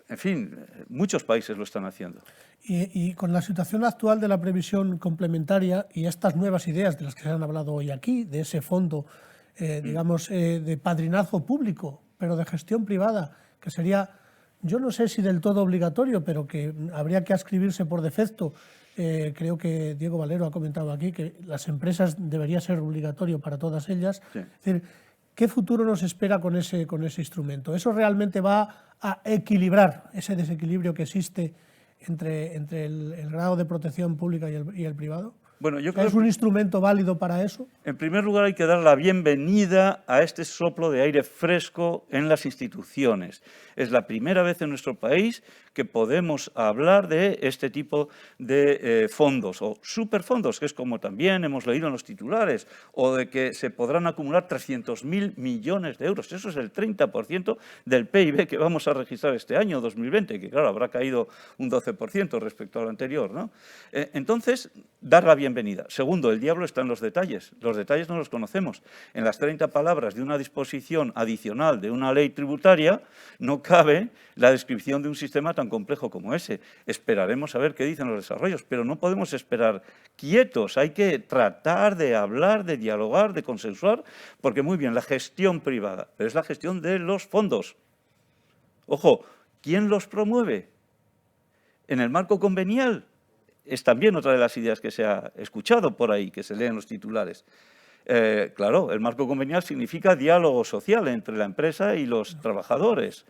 En fin, muchos países lo están haciendo. Y con la situación actual de la previsión complementaria y estas nuevas ideas de las que se han hablado hoy aquí, de ese fondo, digamos, de padrinazgo público, pero de gestión privada, que sería, yo no sé si del todo obligatorio, pero que habría que adscribirse por defecto. Creo que Diego Valero ha comentado aquí que las empresas debería ser obligatorio para todas ellas. Sí. Es decir, ¿qué futuro nos espera con ese instrumento? ¿Eso realmente va a equilibrar ese desequilibrio que existe entre el grado de protección pública y el privado? Bueno, yo creo ¿Es un instrumento válido para eso? En primer lugar, hay que dar la bienvenida a este soplo de aire fresco en las instituciones. Es la primera vez en nuestro país que podemos hablar de este tipo de fondos o superfondos, que es como también hemos leído en los titulares, o de que se podrán acumular 300.000 millones de euros. Eso es el 30% del PIB que vamos a registrar este año, 2020, que claro, habrá caído un 12% respecto al anterior, ¿no? Entonces, dar la bienvenida. Segundo, el diablo está en los detalles. Los detalles no los conocemos. En las 30 palabras de una disposición adicional de una ley tributaria no cabe la descripción de un sistema tan complejo como ese. Esperaremos a ver qué dicen los desarrollos, pero no podemos esperar quietos. Hay que tratar de hablar, de dialogar, de consensuar, porque muy bien, la gestión privada, pero es la gestión de los fondos. Ojo, ¿quién los promueve? En el marco convenial. Es también otra de las ideas que se ha escuchado por ahí, que se leen los titulares. Claro, el marco convenial significa diálogo social entre la empresa y los trabajadores.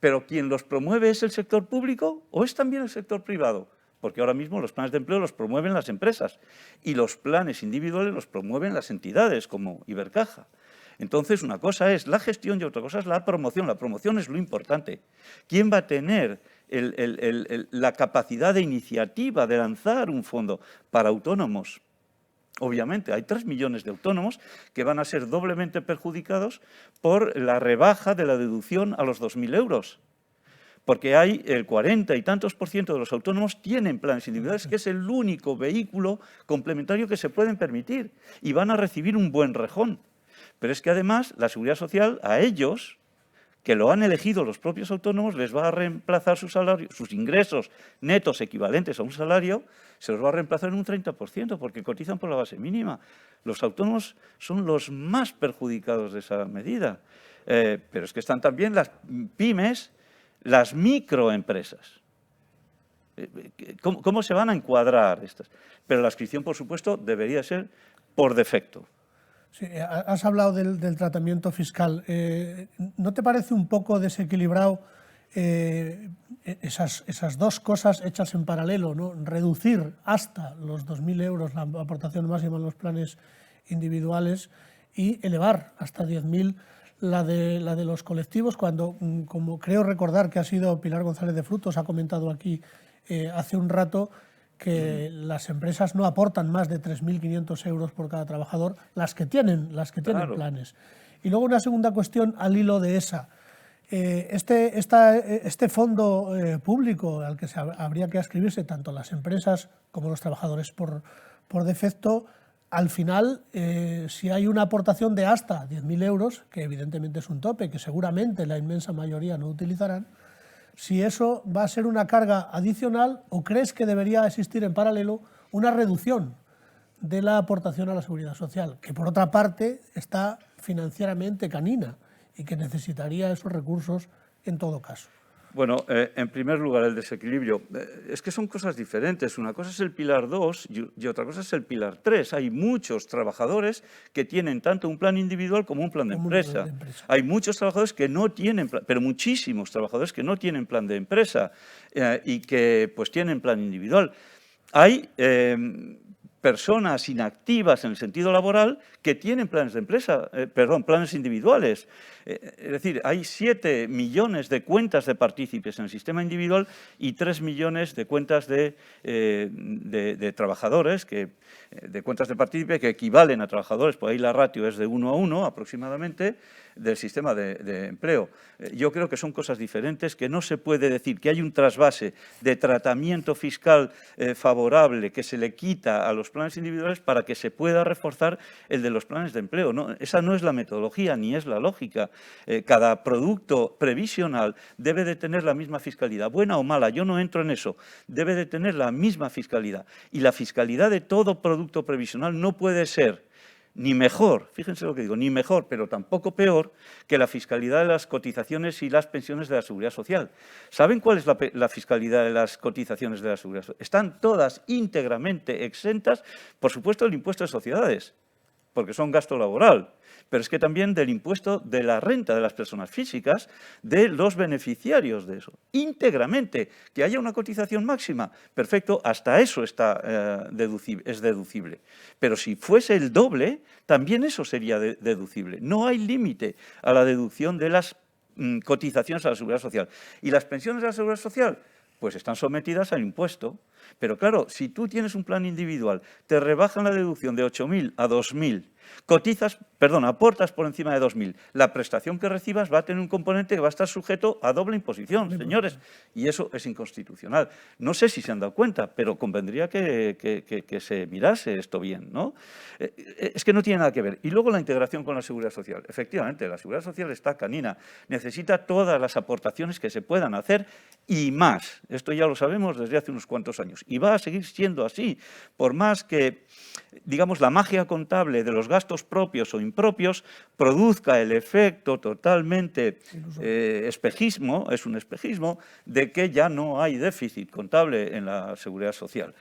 Pero ¿quién los promueve es el sector público o es también el sector privado? Porque ahora mismo los planes de empleo los promueven las empresas y los planes individuales los promueven las entidades como Ibercaja. Entonces, una cosa es la gestión y otra cosa es la promoción. La promoción es lo importante. ¿Quién va a tener la capacidad de iniciativa de lanzar un fondo para autónomos? Obviamente, hay 3 millones de autónomos que van a ser doblemente perjudicados por la rebaja de la deducción a los 2.000 euros. Porque hay el 40 y tantos % de los autónomos tienen planes individuales, que es el único vehículo complementario que se pueden permitir y van a recibir un buen rejón. Pero es que además la Seguridad Social a ellos, que lo han elegido los propios autónomos, les va a reemplazar su salario, sus ingresos netos equivalentes a un salario, se los va a reemplazar en un 30%, porque cotizan por la base mínima. Los autónomos son los más perjudicados de esa medida. Pero es que están también las pymes, las microempresas. ¿Cómo se van a encuadrar estas? Pero la adscripción, por supuesto, debería ser por defecto. Sí, has hablado del tratamiento fiscal. ¿No te parece un poco desequilibrado esas dos cosas hechas en paralelo, ¿no? Reducir hasta los 2.000 euros la aportación máxima en los planes individuales y elevar hasta 10.000 la de los colectivos, cuando, como creo recordar que ha sido Pilar González de Frutos, ha comentado aquí hace un rato, que las empresas no aportan más de 3.500 euros por cada trabajador, las que tienen claro. Planes. Y luego una segunda cuestión al hilo de esa. Este fondo público al que habría que adscribirse tanto las empresas como los trabajadores por defecto, al final, si hay una aportación de hasta 10.000 euros, que evidentemente es un tope, que seguramente la inmensa mayoría no utilizarán, si eso va a ser una carga adicional o crees que debería existir en paralelo una reducción de la aportación a la Seguridad Social, que por otra parte está financieramente canina y que necesitaría esos recursos en todo caso. Bueno, en primer lugar, el desequilibrio. Es que son cosas diferentes. Una cosa es el pilar 2 y otra cosa es el pilar 3. Hay muchos trabajadores que tienen tanto un plan individual como un plan de empresa. Hay muchos trabajadores que no tienen, pero muchísimos trabajadores que no tienen plan de empresa y que pues tienen plan individual. Hay personas inactivas en el sentido laboral que tienen planes de empresa, planes individuales. Es decir, hay 7 millones de cuentas de partícipes en el sistema individual y 3 millones de cuentas de trabajadores, de cuentas de partícipe que equivalen a trabajadores, por ahí la ratio es de 1 a 1 aproximadamente, del sistema de empleo. Yo creo que son cosas diferentes, que no se puede decir que hay un trasvase de tratamiento fiscal favorable que se le quita a los planes individuales para que se pueda reforzar el de los planes de empleo. No, esa no es la metodología ni es la lógica. Cada producto previsional debe de tener la misma fiscalidad, buena o mala, yo no entro en eso, debe de tener la misma fiscalidad. Y la fiscalidad de todo producto previsional no puede ser ni mejor, fíjense lo que digo, ni mejor, pero tampoco peor que la fiscalidad de las cotizaciones y las pensiones de la Seguridad Social. ¿Saben cuál es la fiscalidad de las cotizaciones de la Seguridad Social? Están todas íntegramente exentas, por supuesto, del impuesto de sociedades, porque son gasto laboral, pero es que también del impuesto de la renta de las personas físicas, de los beneficiarios de eso, íntegramente. Que haya una cotización máxima, perfecto, hasta eso es deducible. Pero si fuese el doble, también eso sería deducible. No hay límite a la deducción de las cotizaciones a la Seguridad Social. ¿Y las pensiones de la Seguridad Social? Pues están sometidas al impuesto. Pero claro, si tú tienes un plan individual, te rebajan la deducción de 8.000 a 2.000, aportas por encima de 2.000, la prestación que recibas va a tener un componente que va a estar sujeto a doble imposición, señores, y eso es inconstitucional. No sé si se han dado cuenta, pero convendría que se mirase esto bien, ¿no? Es que no tiene nada que ver. Y luego la integración con la Seguridad Social. Efectivamente, la Seguridad Social está canina, necesita todas las aportaciones que se puedan hacer y más. Esto ya lo sabemos desde hace unos cuantos años y va a seguir siendo así, por más que, digamos, la magia contable de los gastos propios o impropios produzca el efecto totalmente espejismo, es un espejismo, de que ya no hay déficit contable en la Seguridad Social,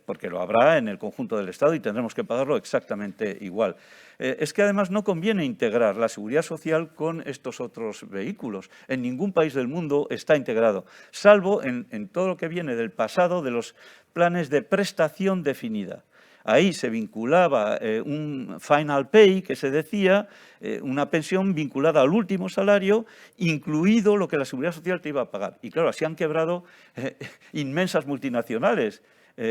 porque lo habrá en el conjunto del Estado y tendremos que pagarlo exactamente igual. Es que además no conviene integrar la Seguridad Social con estos otros vehículos. En ningún país del mundo está integrado, salvo en todo lo que viene del pasado de los planes de prestación definida. Ahí se vinculaba un final pay, que se decía, una pensión vinculada al último salario, incluido lo que la Seguridad Social te iba a pagar. Y claro, así han quebrado inmensas multinacionales,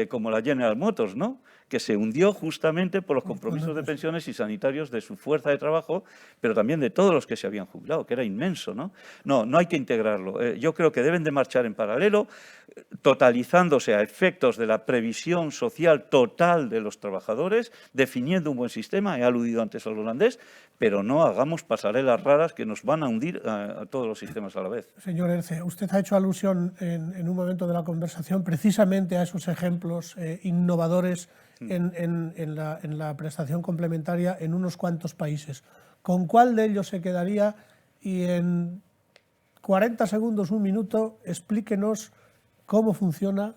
como la General Motors, ¿no?, que se hundió justamente por los compromisos de pensiones y sanitarios de su fuerza de trabajo, pero también de todos los que se habían jubilado, que era inmenso, ¿no? No hay que integrarlo. Yo creo que deben de marchar en paralelo, totalizándose a efectos de la previsión social total de los trabajadores, definiendo un buen sistema, he aludido antes al holandés, pero no hagamos pasarelas raras que nos van a hundir a todos los sistemas a la vez. Señor Erce, usted ha hecho alusión en un momento de la conversación precisamente a esos ejemplos innovadores en la prestación complementaria en unos cuantos países. ¿Con cuál de ellos se quedaría? Y en 40 segundos, un minuto, explíquenos cómo funciona,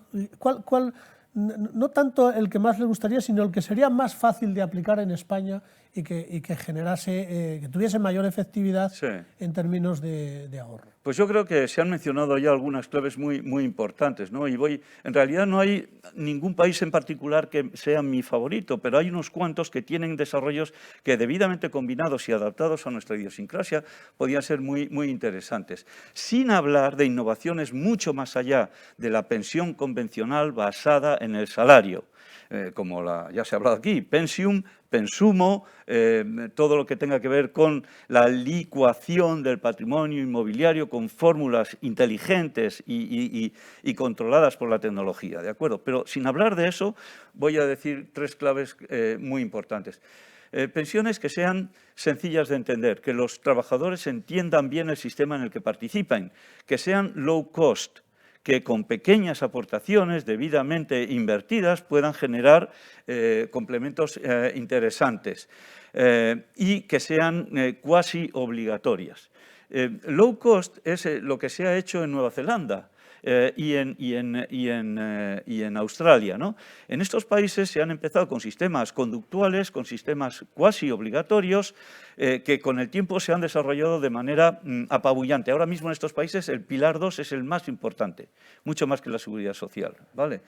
no tanto el que más le gustaría, sino el que sería más fácil de aplicar en España y que generase, que tuviese mayor efectividad en términos de ahorro. Pues yo creo que se han mencionado ya algunas claves muy importantes, ¿no? En realidad no hay ningún país en particular que sea mi favorito, pero hay unos cuantos que tienen desarrollos que debidamente combinados y adaptados a nuestra idiosincrasia podían ser muy interesantes. Sin hablar de innovaciones mucho más allá de la pensión convencional basada en el salario. Como ya se ha hablado aquí, pensium, pensumo, todo lo que tenga que ver con la licuación del patrimonio inmobiliario con fórmulas inteligentes y controladas por la tecnología, ¿de acuerdo? Pero sin hablar de eso, voy a decir 3 claves muy importantes. Pensiones que sean sencillas de entender, que los trabajadores entiendan bien el sistema en el que participan, que sean low cost, que con pequeñas aportaciones debidamente invertidas puedan generar complementos interesantes y que sean cuasi obligatorias. Low cost es lo que se ha hecho en Nueva Zelanda. Y en Australia, ¿no? En estos países se han empezado con sistemas conductuales, con sistemas cuasi obligatorios, que con el tiempo se han desarrollado de manera apabullante. Ahora mismo en estos países el pilar 2 es el más importante, mucho más que la seguridad social, ¿vale?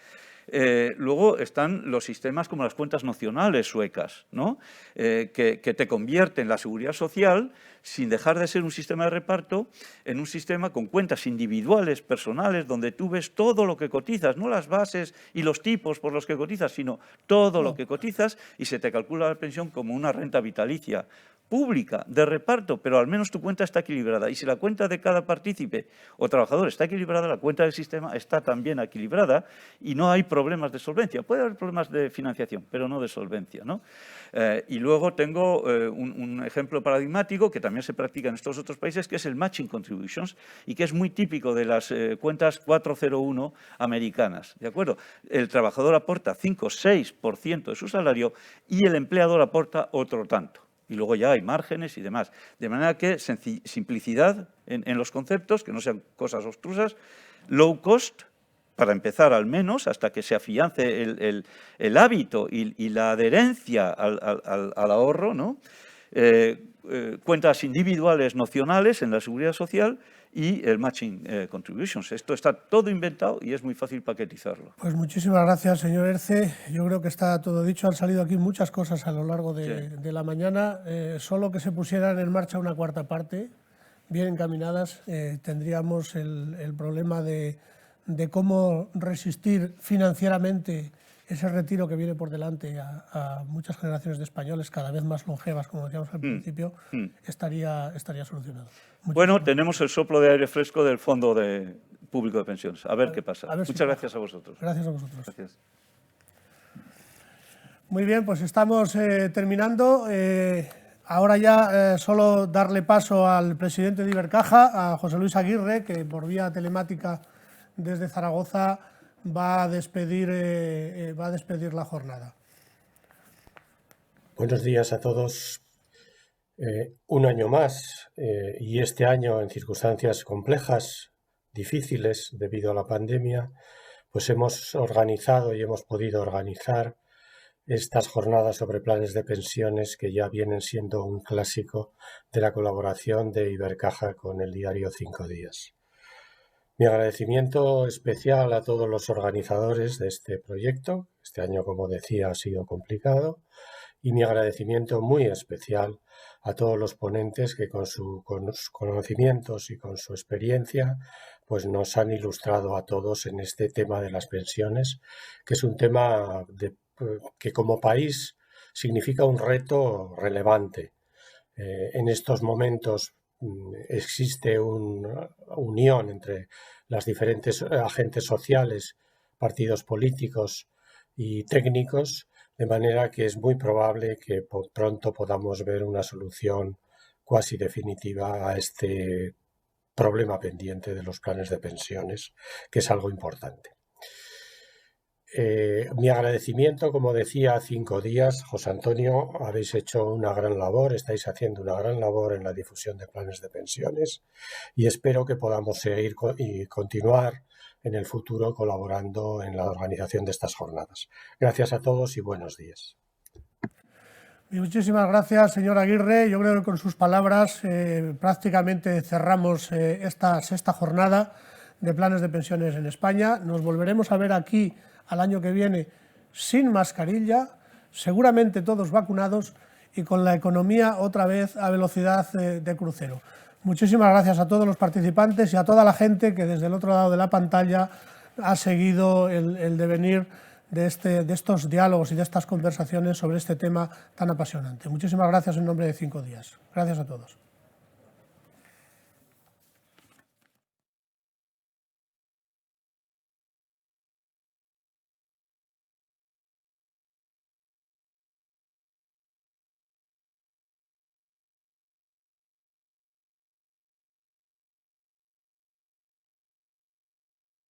Luego están los sistemas como las cuentas nacionales suecas, ¿no? Que te convierten la seguridad social, sin dejar de ser un sistema de reparto, en un sistema con cuentas individuales, personales, donde tú ves todo lo que cotizas, no las bases y los tipos por los que cotizas, sino todo lo que cotizas, y se te calcula la pensión como una renta vitalicia pública, de reparto, pero al menos tu cuenta está equilibrada. Y si la cuenta de cada partícipe o trabajador está equilibrada, la cuenta del sistema está también equilibrada y no hay problemas de solvencia. Puede haber problemas de financiación, pero no de solvencia, ¿no? Y luego tengo un ejemplo paradigmático que también se practica en estos otros países, que es el matching contributions, y que es muy típico de las cuentas 401 americanas, ¿de acuerdo? El trabajador aporta 5 o 6% de su salario y el empleador aporta otro tanto. Y luego ya hay márgenes y demás. De manera que simplicidad en los conceptos, que no sean cosas obstrusas, low cost, para empezar al menos, hasta que se afiance el hábito y la adherencia al ahorro, ¿no? Cuentas individuales nocionales en la seguridad social y el matching contributions. Esto está todo inventado y es muy fácil paquetizarlo. Pues muchísimas gracias, señor Erce. Yo creo que está todo dicho. Han salido aquí muchas cosas a lo largo de la mañana. Solo que se pusieran en marcha una cuarta parte, bien encaminadas, tendríamos el problema de cómo resistir financieramente ese retiro que viene por delante a muchas generaciones de españoles cada vez más longevas, como decíamos al principio, estaría solucionado. Bueno, tenemos el soplo de aire fresco del Fondo Público de Pensiones. A ver qué pasa. Muchas gracias a vosotros. Gracias a vosotros. Gracias. Muy bien, pues estamos terminando. Ahora ya solo darle paso al presidente de Ibercaja, a José Luis Aguirre, que por vía telemática desde Zaragoza va a despedir la jornada. Buenos días a todos. Un año más, y este año en circunstancias complejas, difíciles debido a la pandemia, pues hemos organizado y hemos podido organizar estas jornadas sobre planes de pensiones que ya vienen siendo un clásico de la colaboración de Ibercaja con el diario 5 Días. Mi agradecimiento especial a todos los organizadores de este proyecto. Este año, como decía, ha sido complicado. Y mi agradecimiento muy especial a todos los ponentes que con sus conocimientos y con su experiencia pues nos han ilustrado a todos en este tema de las pensiones, que es un tema que como país significa un reto relevante. En estos momentos existe una unión entre las diferentes agentes sociales, partidos políticos y técnicos, de manera que es muy probable que pronto podamos ver una solución cuasi definitiva a este problema pendiente de los planes de pensiones, que es algo importante. Mi agradecimiento, como decía, a 5 Días. José Antonio, habéis hecho una gran labor, estáis haciendo una gran labor en la difusión de planes de pensiones y espero que podamos seguir y continuar en el futuro colaborando en la organización de estas jornadas. Gracias a todos y buenos días. Muchísimas gracias, señor Aguirre. Yo creo que con sus palabras prácticamente cerramos esta sexta jornada de planes de pensiones en España. Nos volveremos a ver aquí al año que viene sin mascarilla, seguramente todos vacunados y con la economía otra vez a velocidad de crucero. Muchísimas gracias a todos los participantes y a toda la gente que desde el otro lado de la pantalla ha seguido el devenir de estos diálogos y de estas conversaciones sobre este tema tan apasionante. Muchísimas gracias en nombre de 5 Días. Gracias a todos.